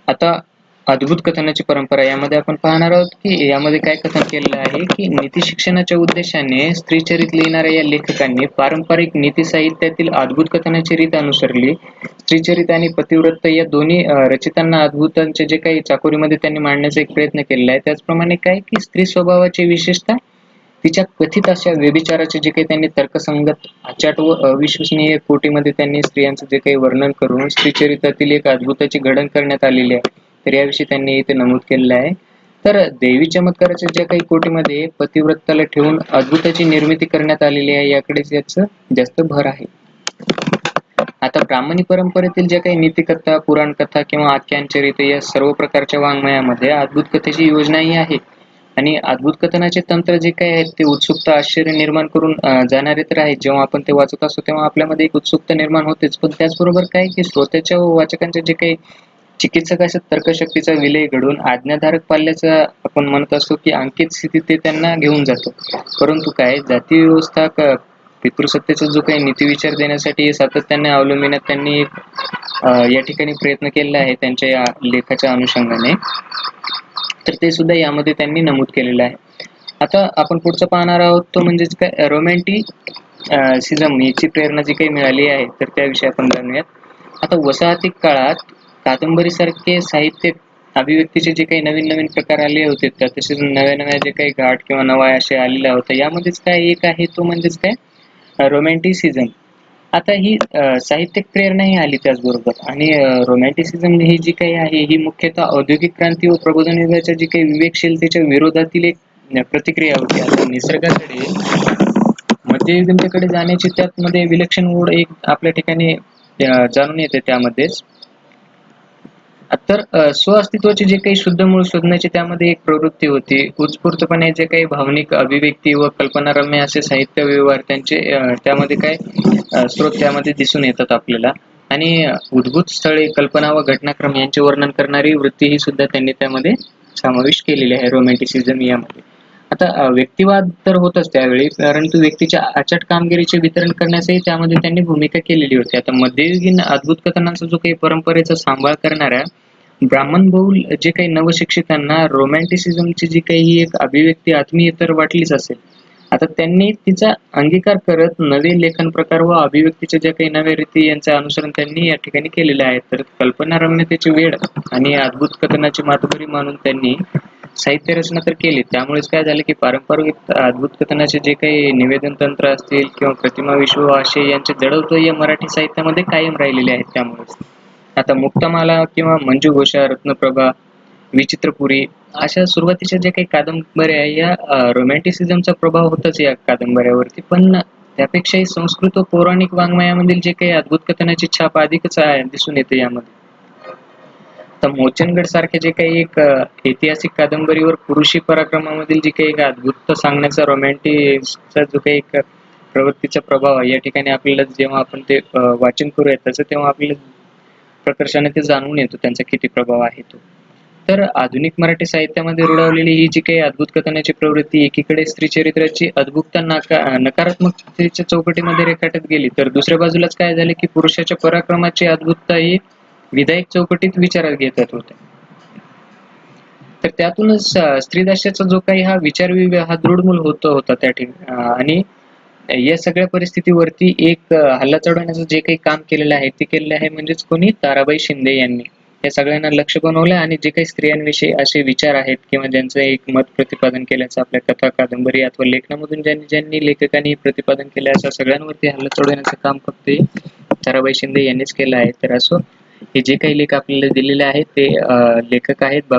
आता अद्भुत कथनाची परंपरा यामध्ये आपण पाहणार आहोत की यामध्ये काय कथन केलेलं आहे की नीती शिक्षणाच्या उद्देशाने स्त्रीचरित लिहिणाऱ्या या लेखकांनी पारंपरिक नीती साहित्यातील अद्भुत कथनाची रीत अनुसरली. स्त्रीचरित आणि पतिव्रत या दोन्ही रचितांना अद्भुतांचे जे काही चाकोरीमध्ये त्यांनी मांडण्याचा एक प्रयत्न केलेला आहे. त्याचप्रमाणे काय की स्त्री स्वभावाची विशेषता तिच्या कथित अशा व्यभिचाराचे जे काही त्यांनी तर्कसंगत, अचाट व अविश्वसनीय कोटीमध्ये त्यांनी स्त्रियांचं जे काही वर्णन करून स्त्रीचरित्रातील एक अद्भुताची घडण करण्यात आलेली आहे. तर याविषयी त्यांनी इथे नमूद केलेलं आहे. तर देवी चमत्काराच्या ज्या काही कोटीमध्ये पतिव्रताला ठेवून अद्भुताची निर्मिती करण्यात आलेली आहे याकडेच याचं जास्त भर आहे. आता ब्राह्मणी परंपरेतील ज्या काही नीतिकथा, पुराण कथा किंवा आख्यानचरित्र या सर्व प्रकारच्या वाङ्मयामध्ये अद्भुत कथेची योजनाही आहे. आणि अद्भुत कथनाचे तंत्र जे काही आहेत ते उत्सुकता, आश्चर्य निर्माण करून जाणारे तर आहेत. जेव्हा आपण ते वाचत असतो तेव्हा आपल्यामध्ये एक उत्सुकता निर्माण होतेच. पण त्याचबरोबर काय की श्रोत्याच्या व वाचकांच्या जे काही चिकित्सक अशा तर्कशक्तीचा विलय घडून आज्ञाधारक पाल्याचा आपण म्हणत असतो की अंकित स्थिती ते त्यांना घेऊन जातो. परंतु काय जाती व्यवस्था पितृसत्तेचा जो काही नीतिविचार देण्यासाठी सातत्याने अवलंबिण्यात त्यांनी या ठिकाणी प्रयत्न केलेला आहे त्यांच्या या लेखाच्या अनुषंगाने. तर ते सुद्धा यामध्ये त्यांनी नमूद केलेलं आहे. आता आपण पुढचं पाहणार आहोत तो म्हणजेच काय रोमॅन्टिसिझम याची प्रेरणा जी काही मिळाली आहे तर त्याविषयी आपण जाणूयात. आता वसाहतिक काळात कादंबरीसारखे साहित्य अभिव्यक्तीचे जे काही नवीन नवीन प्रकार आले होते तर तसेच नव्या नव्या जे काही घाट किंवा नवा असे आलेला होता. यामध्येच काय एक आहे तो म्हणजेच काय रोमॅन्टिसिझम. आता ही साहित्यिक प्रेरणा ही आली त्याचबरोबर. आणि रोमॅन्टिसिझम ही जी काही आहे ही मुख्यतः औद्योगिक क्रांती व प्रबोधन युगाच्या जी काही विवेकशीलतेच्या विरोधातील एक प्रतिक्रिया होती. आता निसर्गाकडे मध्ययुगीनतेकडे जाण्याची त्यामध्ये विलक्षण ओढ एक आपल्या ठिकाणी जाणून येते त्यामध्येच. तर स्वअस्तित्वाचे जे काही शुद्ध मूळ शोधण्याची त्यामध्ये एक प्रवृत्ती होती. उत्स्फूर्तपणे जे काही भावनिक अभिव्यक्ती व कल्पनारम्य असे साहित्य व्यवहार त्यांचे त्यामध्ये काय स्रोत त्यामध्ये दिसून येतात आपल्याला. आणि उद्भूत स्थळे, कल्पना व घटनाक्रम यांचे वर्णन करणारी वृत्ती ही सुद्धा त्यांनी त्यामध्ये समावेश केलेली आहे रोमॅन्टिसिझम यामध्ये. आता व्यक्तिवाद तर होतच त्यावेळी, परंतु व्यक्तीच्या अचाट कामगिरीचे वितरण करण्यासही त्यामध्ये त्यांनी भूमिका केलेली होती. आता मध्ययुगीन अद्भुत कथनाचा जो काही परंपरेचा सांभाळ करणाऱ्या ब्राह्मण बहुल जे काही नवशिक्षितांना रोमॅन्टिसिझमची जी काही एक अभिव्यक्ती आत्मीय तर वाटलीच असेल. आता त्यांनी तिचा अंगीकार करत नवे लेखन प्रकार व अभिव्यक्तीच्या ज्या काही नव्या रीती यांचे अनुसरण त्यांनी या ठिकाणी केलेले आहे. तर कल्पनारम्यतेची वेळ आणि अद्भुत कथनाची मातबरी मानून त्यांनी साहित्य रचना तर केली. त्यामुळेच काय झालं की पारंपरिक अद्भुत कथनाचे जे काही निवेदन तंत्र असतील किंवा प्रतिमा विश्व आशय यांचे जडत्व या मराठी साहित्यामध्ये कायम राहिलेले आहेत. त्यामुळेच आता मुक्तमाला किंवा मंजू घोषा, रत्नप्रभा, विचित्रपुरी अशा सुरुवातीच्या ज्या काही कादंबऱ्या आहे या रोमॅन्टिसिझमचा प्रभाव होताच या कादंबऱ्यावरती. पण त्यापेक्षाही संस्कृत व पौराणिक वाङ्मयामधील जे काही अद्भुत कथनाची छाप अधिकच दिसून येते यामध्ये. तर मोचनगड सारखे जे काही एक ऐतिहासिक कादंबरीवर पुरुषी पराक्रमामधील जी काही एक अद्भुत सांगण्याचा रोमॅन्टिकचा जो काही एक प्रवृत्तीचा प्रभाव आहे या ठिकाणी आपल्याला जेव्हा आपण ते वाचन करूया त्याचं तेव्हा आपल्याला प्रकर्षाने ते जाणून येतो त्यांचा किती प्रभाव आहे तो. तर आधुनिक मराठी साहित्यामध्ये रुढवलेली ही जी काही अद्भुत कथनाची प्रवृत्ती एकीकडे स्त्रीचरित्राची अद्भुतता नकारात्मकतेच्या चौकटीमध्ये रेखाटत गेली, तर दुसऱ्या बाजूलाच काय झाले की पुरुषाच्या पराक्रमाची अद्भुतता ही विधायक चौकटीत विचारात घेतात होते. तर त्यातूनच स्त्रीदास्याचा जो काही हा विचार हा दृढमूल होता त्या ठिकाणी. आणि या सगळ्या परिस्थितीवरती एक हल्ला चढवण्याचं जे काही काम केलेलं आहे ते केलेलं आहे म्हणजेच कोणी, ताराबाई शिंदे यांनी. या सगळ्यांना लक्ष बनवलं आणि जे काही स्त्रियांविषयी असे विचार आहेत किंवा ज्यांचं एक मत प्रतिपादन केल्याचं आपल्या कथा, कादंबरी अथवा लेखनामधून ज्यांनी लेखकांनी प्रतिपादन केलं असं सगळ्यांवरती हल्ला चढवण्याचं काम फक्त ताराबाई शिंदे यांनीच केलं आहे. तर असो, हे जे काही लेख आपल्याला दिलेले आहेत ते लेखक आहेत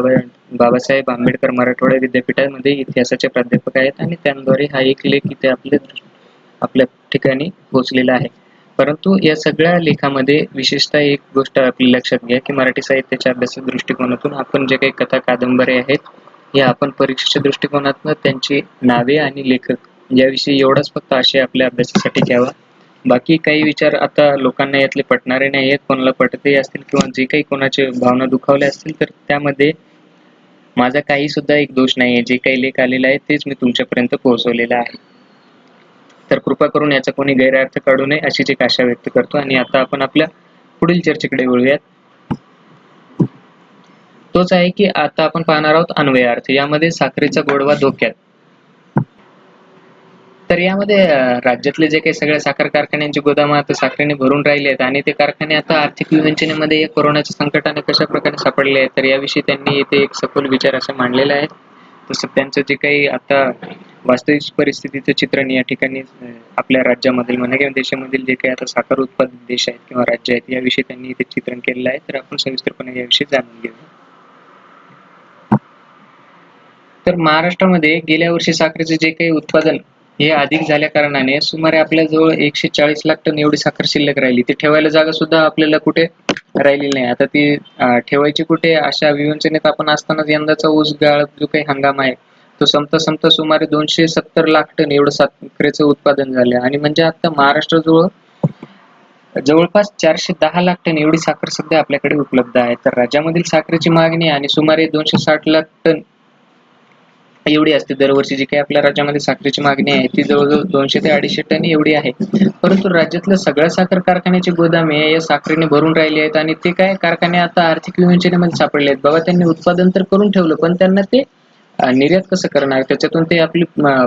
बाबासाहेब आंबेडकर मराठवाडा विद्यापीठामध्ये इतिहासाचे प्राध्यापक आहेत आणि त्यांद्वारे हा एक लेख इथे आपल्या ठिकाणी पोहोचलेला आहे. परंतु या सगळ्या लेखामध्ये विशेषतः एक गोष्ट आपल्या लक्षात घ्या की मराठी साहित्याच्या अभ्यासाच्या दृष्टिकोनातून आपण जे काही कथा कादंबऱ्या आहेत या आपण परीक्षेच्या दृष्टिकोनातून त्यांची नावे आणि लेखक याविषयी एवढाच फक्त आशय आपल्या अभ्यासासाठी घ्यावा. बाकी काही विचार आता लोकांना यातले पटणारे नाही आहेत, कोणाला पटतही असतील किंवा जे काही कोणाचे भावना दुखावल्या असतील तर त्यामध्ये माझा काही सुद्धा एक दोष नाहीये. जे काही लेख आलेला आहे तेच मी तुमच्यापर्यंत पोहोचवलेला आहे. तर कृपा करून याचा कोणी गैरअर्थ काढू नये अशीच एक आशा व्यक्त करतो आणि आता आपण आपल्या पुढील चर्चेकडे वळूयात. तोच आहे की आता आपण पाहणार आहोत अन्वयार्थ. यामध्ये साखरेचा गोडवा धोक्यात. तर यामध्ये राज्यातले जे काही सगळ्या साखर कारखान्यांची गोदामं आता साखरेने भरून राहिले आहेत आणि ते कारखाने आता आर्थिक विवंचनेमध्ये या कोरोनाच्या संकटाने कशा प्रकारे सापडले आहेत तर याविषयी त्यांनी इथे एक सखोल विचार असा मांडलेला आहे. तसं त्यांचं जे काही आता वास्तविक परिस्थितीचं चित्रण या ठिकाणी आपल्या राज्यामधील म्हणा किंवा देशामधील जे काही आता साखर उत्पादक देश आहेत किंवा राज्य आहेत याविषयी त्यांनी इथे चित्रण केलेलं आहे. तर आपण सविस्तरपणे याविषयी जाणून घेऊया. तर महाराष्ट्रामध्ये गेल्या वर्षी साखरेचे जे काही उत्पादन हे अधिक झाल्या कारणाने सुमारे आपल्या जवळ 140 लाख टन एवढी साखर शिल्लक राहिली. ती ठेवायला जागा सुद्धा आपल्याला कुठे राहिलेली नाही. आता ती ठेवायची कुठे अशा विवंचनेत आपण असतानाच यंदाचा ऊस गाळ जो काही हंगाम आहे तो संपता सुमारे 270 लाख टन एवढं साखरेचं उत्पादन झालं आणि म्हणजे आता महाराष्ट्राजवळ जवळपास 410 लाख टन एवढी साखर सध्या आपल्याकडे उपलब्ध आहे. तर राज्यामधील साखरेची मागणी आणि सुमारे 260 लाख टन एवढी असते दरवर्षी. जी काही आपल्या राज्यामध्ये साखरेची मागणी आहे ती जवळजवळ 200 ते 250 टन एवढी आहे. परंतु राज्यातल्या सगळ्या साखर कारखान्याची गोदामे या साखरेने भरून राहिली आहेत आणि ते काय कारखाने आता आर्थिक विवंचनेमध्ये सापडले आहेत. बाबा त्यांनी उत्पादन तर करून ठेवलं पण त्यांना ते निर्यात कसं करणार, त्याच्यातून ते आपली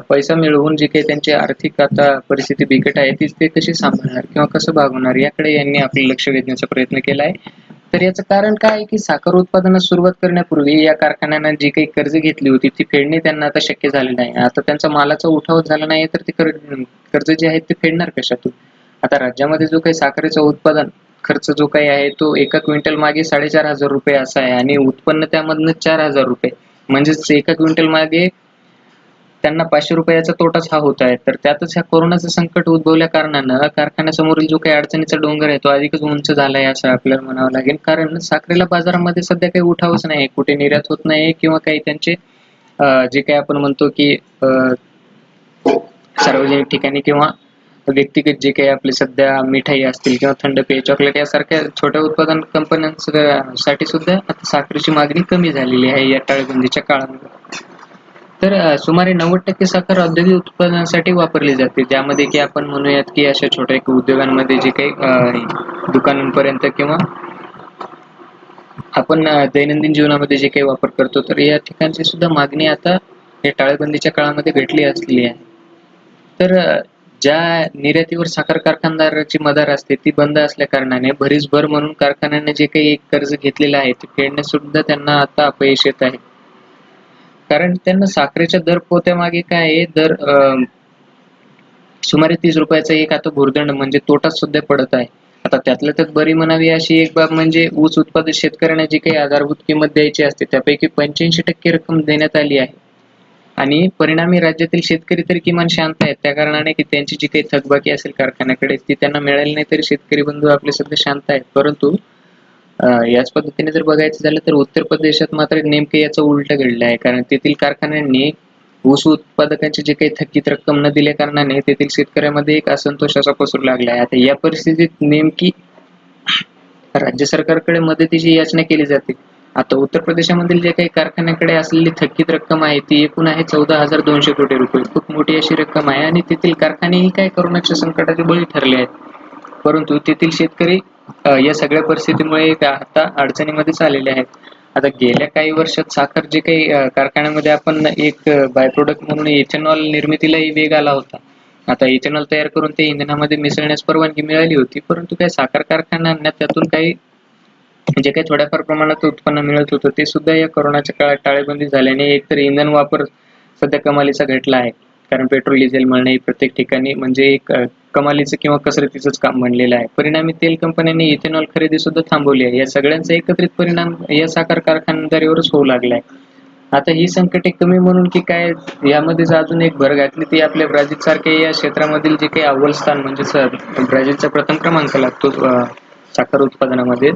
पैसा मिळवून जी काही त्यांची आर्थिक आता परिस्थिती बिकट आहे तीच ते कशी सांभाळणार किंवा कसं भागवणार याकडे यांनी आपले लक्ष वेधण्याचा प्रयत्न केला आहे. तर याचं कारण काय आहे की साखर उत्पादनास सुरुवात करण्यापूर्वी या कारखान्यांना जी काही कर्ज घेतली होती ती फेडणे त्यांना आता शक्य झाले नाही. आता त्यांचा मालाचा उठाव झाला नाही तर ते कर्ज जे आहेत ते फेडणार कशातून. आता राज्यामध्ये जो काही साखरेचा उत्पादन खर्च जो काही आहे तो एका क्विंटल मागे 4,500 रुपये असा आहे आणि उत्पन्न त्यामधनं 4,000 रुपये, म्हणजेच एका क्विंटल मागे त्यांना 500 रुपयाचा तोटाच हा होत आहे. तर त्यातच ह्या कोरोनाचं संकट उद्भवल्या कारणानं कारखान्यासमोरील जो काही अडचणीचा डोंगर आहे तो अधिकच उंच झाला आहे असं आपल्याला म्हणावं लागेल. कारण साखरेला बाजारामध्ये सध्या काही उठावच नाही, कुठे निर्यात होत नाही किंवा काही त्यांचे जे काही आपण म्हणतो की सार्वजनिक ठिकाणी किंवा व्यक्तिगत जे काही आपले सध्या मिठाई असतील किंवा थंड पेय, चॉकलेट यासारख्या छोट्या उत्पादन कंपन्यांसाठी सुद्धा आता साखरेची मागणी कमी झालेली आहे या टाळेबंदीच्या काळामध्ये. तर सुमारे 90% साखर औद्योगिक उत्पादनासाठी वापरली जाते, ज्यामध्ये की आपण म्हणूयात की अशा छोट्या उद्योगांमध्ये जे काही दुकानांपर्यंत किंवा आपण दैनंदिन जीवनामध्ये जे काही वापर करतो तर या ठिकाणची सुद्धा मागणी आता या टाळेबंदीच्या काळामध्ये घटली असलेली आहे. तर ज्या निर्यातीवर साखर कारखानदाराची मदार असते ती बंद असल्या कारणाने भरीसभर म्हणून कारखान्याने जे काही कर्ज घेतलेलं आहे ते फेडण्यास सुद्धा त्यांना आता अपयश येत आहे. कारण त्यांना साखरेच्या दर पोत्यामागे काय आहे, दर सुमारे 30 रुपयाचा एक आता भुर्दंड म्हणजे तोटा सुद्धा पडत आहे. आता त्यातल्या त्यात बरी म्हणावी अशी एक बाब म्हणजे ऊस उत्पादक शेतकऱ्यांना जी काही आधारभूत किंमत द्यायची असते त्यापैकी 85% रक्कम देण्यात आली आहे आणि परिणामी राज्यातील शेतकरी तर किमान शांत आहेत त्या कारणाने की त्यांची जी काही थकबाकी असेल कारखान्याकडे ती त्यांना मिळाली नाही तरी शेतकरी बंधू आपले सध्या शांत आहेत. परंतु याच पद्धतीने जर बघायचं झालं तर उत्तर प्रदेशात मात्र नेमके याचं उलट घडलं आहे. कारण तेथील कारखान्यांनी ऊस उत्पादकांची जी काही थकीत रक्कम न दिल्या कारणाने तेथील शेतकऱ्यामध्ये एक असंतोष असा पसरू लागला आहे. आता या परिस्थितीत नेमकी राज्य सरकारकडे मदतीची याचना केली जाते. आता उत्तर प्रदेशामधील जे काही कारखान्याकडे असलेली थकीत रक्कम आहे ती एकूण आहे 14,200 कोटी रुपये. खूप मोठी अशी रक्कम आहे आणि तेथील कारखानेही काय कोरोनाच्या संकटाचे बळी ठरले आहेत. परंतु तेथील शेतकरी या सगळ्या परिस्थितीमुळे आता अडचणीमध्येच आलेले आहेत. आता गेल्या काही वर्षात साखर जे काही कारखान्यामध्ये आपण एक बाय प्रोडक्ट म्हणून इथेनॉल निर्मितीलाही वेग आला होता. आता इथेनॉल तयार करून ते इंधनामध्ये मिसळण्यास परवानगी मिळाली होती, परंतु काही साखर कारखान्यांना त्यातून काही जे काही थोड्याफार प्रमाणात उत्पन्न मिळत होतं ते सुद्धा या कोरोनाच्या काळात टाळेबंदी झाल्याने एकतर इंधन वापर सध्या कमालीचा घटला आहे. कारण पेट्रोल डिझेल मिळणे हे प्रत्येक ठिकाणी म्हणजे एक कमालीचं किंवा कसरतीचंच काम बनलेलं आहे. परिणामी तेल कंपन्यांनी इथेनॉल खरेदी सुद्धा थांबवली आहे. या सगळ्यांचा एकत्रित परिणाम या साखर कारखानदारीवरच होऊ लागला आहे. आता ही संकटे कमी म्हणून की काय, यामध्येच अजून एक भर घातली ती आपल्या ब्राझील सारख्या या क्षेत्रामधील जे काही अव्वल स्थान म्हणजे ब्राझीलचा प्रथम क्रमांक लागतो साखर उत्पादनामध्ये.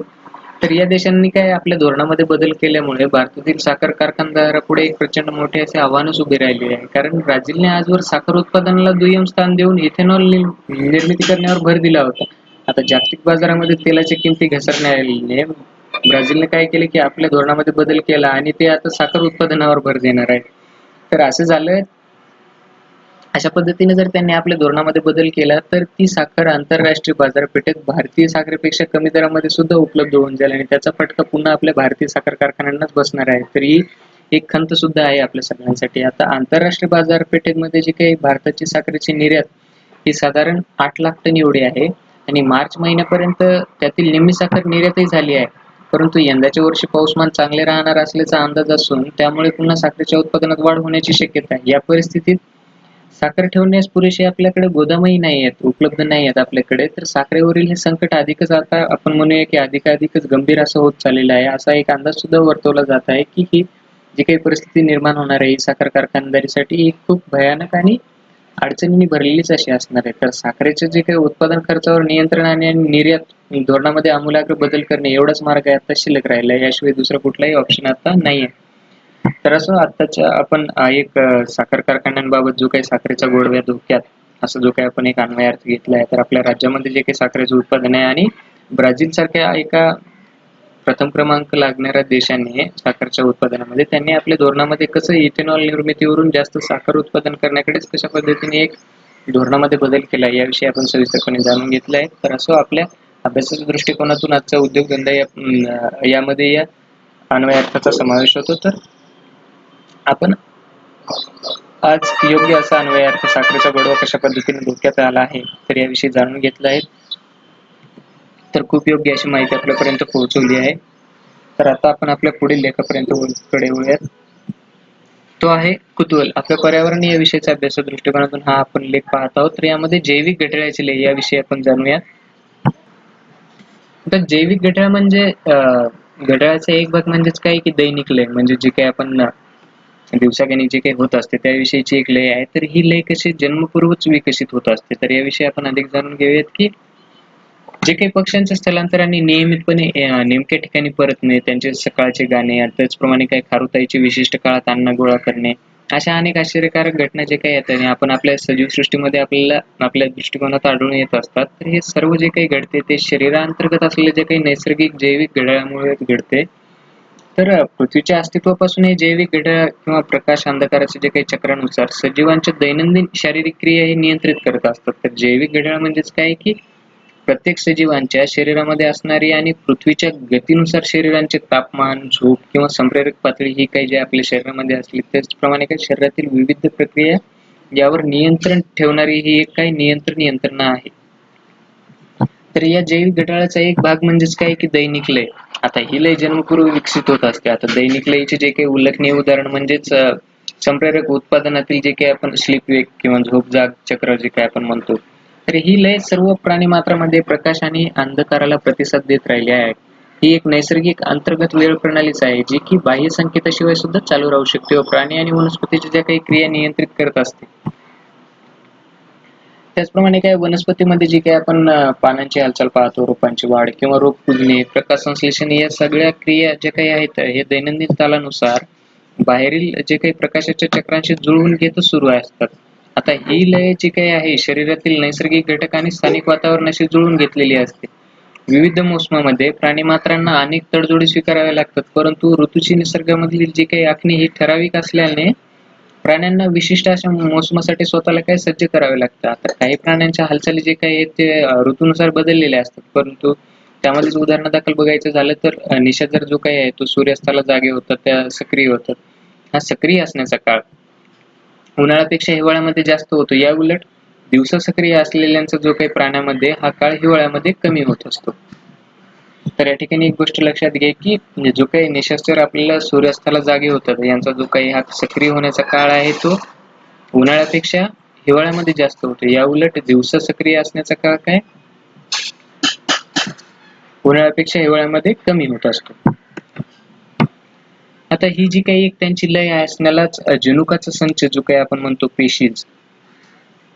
तर या देशांनी काय आपल्या धोरणामध्ये बदल केल्यामुळे भारतातील साखर कारखानदारापुढे एक प्रचंड मोठे असे आव्हानच उभे राहिले आहे. कारण ब्राझीलने आजवर साखर उत्पादनाला दुय्यम स्थान देऊन इथेनॉल निर्मिती करण्यावर भर दिला होता. आता जागतिक बाजारामध्ये तेलाच्या किमती घसरण्याने ब्राझीलने काय केले की आपल्या धोरणामध्ये बदल केला आणि ते आता साखर उत्पादनावर भर देणार आहे. तर असं झालं, अशा पद्धतीने जर त्यांनी आपल्या धोरणामध्ये बदल केला तर ती साखर आंतरराष्ट्रीय बाजारपेठेत भारतीय साखरेपेक्षा कमी दरामध्ये सुद्धा उपलब्ध होऊन जाईल आणि त्याचा फटका पुन्हा आपल्या भारतीय साखर कारखान्यांनाच बसणार आहे. तर ही एक खंत सुद्धा आहे आपल्या सगळ्यांसाठी. आता आंतरराष्ट्रीय बाजारपेठेमध्ये जी काही भारताची साखरेची निर्यात ही साधारण 8 लाख टन एवढी आहे आणि मार्च महिन्यापर्यंत त्यातील निम्मी साखर निर्यातही झाली आहे. परंतु यंदाच्या वर्षी पाऊसमान चांगले राहणार असल्याचा अंदाज असून त्यामुळे पुन्हा साखरेच्या उत्पादनात वाढ होण्याची शक्यता आहे. या परिस्थितीत साखर ठेवण्यास पुरेसे आपल्याकडे गोदामही नाही आहेत, उपलब्ध नाही आहेत आपल्याकडे. तर साखरेवरील हे संकट अधिकच आता आपण म्हणूया की अधिकाधिकच गंभीर असं होत चाललेलं आहे. असा एक अंदाज सुद्धा वर्तवला जात आहे की ही जी काही परिस्थिती निर्माण होणार आहे ही साखर कारखानदारीसाठी ही खूप भयानक आणि अडचणींनी भरलेलीच अशी असणार आहे. तर साखरेचे जे काही उत्पादन खर्चावर नियंत्रण आणि निर्यात धोरणामध्ये आमूलाग्र बदल करणे एवढाच मार्ग आहे आता शिल्लक राहिला आहे. याशिवाय दुसरा कुठलाही ऑप्शन आता नाही आहे. तर असं आत्ताच्या आपण एक साखर कारखान्यांबाबत जो काही साखरेचा गोडव्या धोक्यात असं जो काही आपण एक अन्वयार्थ घेतला आहे, तर आपल्या राज्यामध्ये जे काही साखरेचं उत्पादन आहे आणि ब्राझील सारख्या एका प्रथम क्रमांक लागणाऱ्या देशाने साखरच्या उत्पादनामध्ये त्यांनी आपल्या धोरणामध्ये कसं इथेनॉल निर्मितीवरून जास्त साखर उत्पादन करण्याकडेच कशा पद्धतीने एक धोरणामध्ये बदल केला याविषयी आपण सविस्तरपणे जाणून घेतलं आहे. तर असं आपल्या अभ्यासाच्या दृष्टिकोनातून आजचा उद्योगधंदा यामध्ये या अन्वयार्थाचा समावेश होतो. तर आपण आज योग्य असा अन्वयार्थ साखरेचा गोडवा कशा पद्धतीने धोक्यात आला आहे तर याविषयी जाणून घेतलं आहे. तर खूप योग्य अशी माहिती आपल्यापर्यंत पोहोचवली आहे. तर आता आपण आपल्या पुढील लेखापर्यंत कडे वळूयात. तो आहे कुतूहल. आपल्या पर्यावरणीय विषयाच्या अभ्यास दृष्टिकोनातून हा आपण लेख पाहत आहोत. तर यामध्ये जैविक घड्याळाचे लय याविषयी आपण जाणूया. आता जैविक घड्याळ म्हणजे घड्याळाचा एक भाग म्हणजेच काय की दैनिक लय, म्हणजे जे काही आपण दिवसागणिक जे काही होत असते त्याविषयीची एक लय आहे. तर ही लय कशी जन्मपूर्वच विकसित होत असते. तर याविषयी आपण अधिक जाणून घेऊयात की जे काही पक्ष्यांच्या स्थलांतराने नियमितपणे नेमक्या ठिकाणी परतणे, त्यांचे सकाळचे गाणे, त्याचप्रमाणे काही खारुताईचे विशिष्ट काळात अन्न गोळा करणे, अशा अनेक आश्चर्यकारक घटना जे काही येतात आणि आपण आपल्या सजीव सृष्टीमध्ये आपल्याला आपल्या दृष्टिकोनात आढळून येत असतात. तर हे सर्व जे काही घडते ते शरीरांतर्गत असलेले जे काही नैसर्गिक जैविक घड्याळामुळे घडते. तर पृथ्वीच्या अस्तित्वापासून हे जैविक घड्याळ किंवा प्रकाश अंधकाराचे जे काही चक्रानुसार सजीवांच्या दैनंदिन शारीरिक क्रिया हे नियंत्रित करत असतात. तर जैविक घड्याळ म्हणजेच काय की प्रत्येक सजीवांच्या शरीरामध्ये असणारी आणि पृथ्वीच्या गतीनुसार शरीरांचे तापमान, झोप किंवा संप्रेरक पातळी ही काही जे आपल्या शरीरामध्ये असली त्याचप्रमाणे काही शरीरातील विविध प्रक्रिया यावर नियंत्रण ठेवणारी ही एक काही नियंत्रण यंत्रणा आहे. तर या जैविक घड्याळाचा एक भाग म्हणजेच काय की दैनिक लय. आता ही लय जन्मपूर्वी विकसित होत असते. आता दैनिक लयचे जे काही उल्लेखनीय उदाहरण म्हणजेच संप्रेरक उत्पादनातील जे काही आपण स्लीप वेक किंवा झोप जाग चक्र जे काही आपण म्हणतो, तर ही लय सर्व प्राणी मात्रामध्ये प्रकाश आणि अंधकाराला प्रतिसाद देत राहिली आहे. ही एक नैसर्गिक अंतर्गत वेळ प्रणालीच आहे जी की बाह्य संकेताशिवाय सुद्धा चालू राहू शकते व प्राणी आणि वनस्पतीच्या ज्या काही क्रिया नियंत्रित करत असते. त्याचप्रमाणे काय वनस्पतीमध्ये जी काही आपण पानांची हालचाल पाहतो, रोपांची वाढ किंवा रोग कुजणे, प्रकाश संश्लेषण या सगळ्या क्रिया ज्या काही आहेत हे दैनंदिन तालानुसार बाहेरील जे काही प्रकाशाच्या चक्रांशी जुळवून घेतच सुरू असतात. आता ही लय जी काही आहे शरीरातील नैसर्गिक घटक आणि स्थानिक वातावरणाशी जुळवून घेतलेली असते. विविध मोसमामध्ये प्राणीमात्रांना अनेक तडजोडी स्वीकाराव्या लागतात, परंतु ऋतूची निसर्गामधील जी काही आखणी ही ठराविक असल्याने प्राण्यांना विशिष्ट अशा मोसमासाठी स्वतःला काही सज्ज करावे लागतं. आता काही प्राण्यांच्या हालचाली जे काही आहेत ते ऋतूनुसार बदललेल्या असतात, परंतु त्यामध्येच उदाहरणादाखल बघायचं झालं तर निशाचर जो काही आहे तो सूर्यास्ताला जागे होतात, त्या सक्रिय होतात. हा सक्रिय असण्याचा काळ उन्हाळ्यापेक्षा हिवाळ्यामध्ये जास्त होतो. या उलट दिवसा सक्रिय असलेल्यांचा जो काही प्राण्यामध्ये हा काळ हिवाळ्यामध्ये कमी होत असतो. तर या ठिकाणी एक गोष्ट लक्षात घ्या की जो काही निशाचर आपल्याला सूर्यास्ताला जागे होतात यांचा जो काही हा सक्रिय होण्याचा काळ आहे तो उन्हाळ्यापेक्षा हिवाळ्यामध्ये जास्त होतो. या उलट दिवसा सक्रिय असण्याचा काळ काय उन्हाळ्यापेक्षा हिवाळ्यामध्ये कमी होत असतो. आता ही जी काही एक त्यांची लय आहे असण्यालाच जनुकाचा संच जो काही आपण म्हणतो पेशीज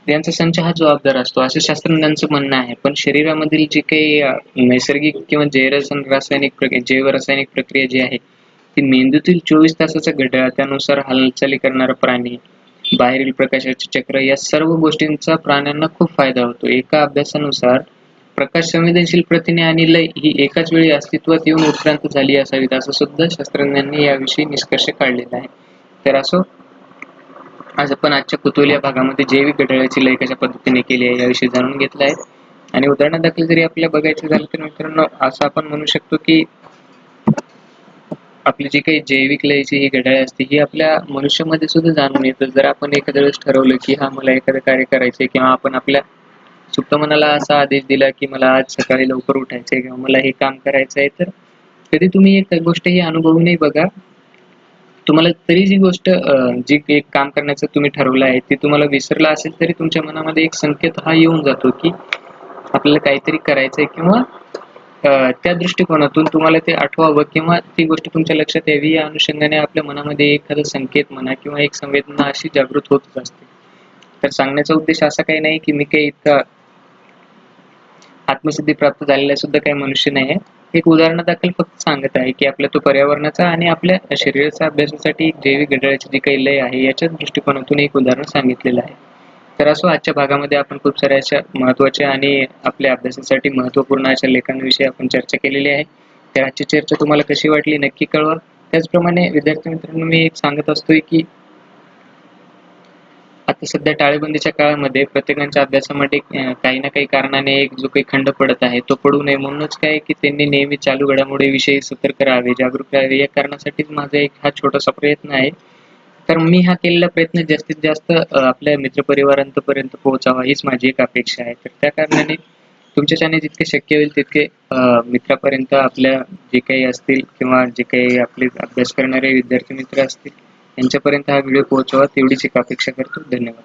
यांचा संच हा जबाबदार असतो असे शास्त्रज्ञांचं म्हणणं आहे. पण शरीरामधील जी काही नैसर्गिक किंवा जैव रासायनिक प्रक्रिया जी आहे ती मेंदूतील 24 तासाचा घड्याळ त्यानुसार हालचाली करणारा प्राणी बाहेरील प्रकाशाचे चक्र या सर्व गोष्टींचा प्राण्यांना खूप फायदा होतो. एका अभ्यासानुसार प्रकाश संवेदनशील प्रथिने आणि लय ही एकाच वेळी अस्तित्वात येऊन उत्क्रांत झाली असावीत असं सुद्धा शास्त्रज्ञांनी याविषयी निष्कर्ष काढलेला आहे. तर असो आज आपण आजच्या कुतूहल या भागामध्ये जैविक घड्याळाची लय कशा पद्धतीने केली आहे याविषयी जाणून घेतलं आहे. आणि उदाहरणादाखल जरी आपल्याला बघायचं झालं तर मित्रांनो असं आपण म्हणू शकतो की आपली जी काही जैविक लयची ही घड्याळ असते ही आपल्या मनुष्यामध्ये सुद्धा जाणून येतं. जर आपण एखाद्या वेळेस ठरवलं की हा मला एखादं कार्य करायचंय किंवा आपण आपल्या सुप्त मनाला असा आदेश दिला की मला आज सकाळी लवकर उठायचंय किंवा मला हे काम करायचंय तर कधी तुम्ही एक गोष्ट ही अनुभवूनही बघा. तुम्हाला तरी जी गोष्ट जी एक काम करण्याचं तुम्ही ठरवलं आहे ते तुम्हाला विसरलं असेल तरी तुमच्या मनामध्ये एक संकेत हा येऊन जातो की आपल्याला काहीतरी करायचंय किंवा त्या दृष्टिकोनातून तुम्हाला ते आठवावं किंवा ती गोष्ट तुमच्या लक्षात यावी या अनुषंगाने आपल्या मनामध्ये एखादा संकेत म्हणा किंवा एक संवेदना अशी जागृत होतच असते. तर सांगण्याचा उद्देश असा काही नाही की मी काही इतका आत्मसिद्धी प्राप्त झालेला सुद्धा काही मनुष्य नाही आहे. एक उदाहरणादाखल फक्त सांगत आहे की आपल्या तो पर्यावरणाचा आणि आपल्या शरीराच्या अभ्यासासाठी एक जैविक घड्याळाची जी काही लय आहे याच्याच दृष्टिकोनातून एक उदाहरण सांगितलेलं आहे. तर असो आजच्या भागामध्ये आपण खूप साऱ्या अशा महत्त्वाच्या आणि आपल्या अभ्यासासाठी महत्त्वपूर्ण अशा लेखांविषयी आपण चर्चा केलेली आहे. तर आजची चर्चा तुम्हाला कशी वाटली नक्की कळवा. त्याचप्रमाणे विद्यार्थी मित्रांनो मी एक सांगत असतोय की आता सध्या टाळेबंदीच्या काळामध्ये प्रत्येकाच्या अभ्यासामध्ये काही ना काही कारणाने एक जो काही खंड पडत आहे तो पडू नये म्हणूनच काय की त्यांनी नेहमी चालू घडामोडीविषयी सतर्क राहावे, जागरूक राहावे या कारणासाठीच माझा एक हा छोटासा प्रयत्न आहे. तर मी हा केलेला प्रयत्न जास्तीत जास्त आपल्या मित्रपरिवारांपर्यंत पोहोचावा हीच माझी एक अपेक्षा आहे. तर त्या कारणाने तुमच्याच्याने जितके शक्य होईल तितके मित्रापर्यंत आपल्या जे काही असतील किंवा जे काही आपले अभ्यास करणारे विद्यार्थी मित्र असतील यांच्यापर्यंत हा व्हिडिओ पोहोचवा तेवढीच एक अपेक्षा करतो. धन्यवाद.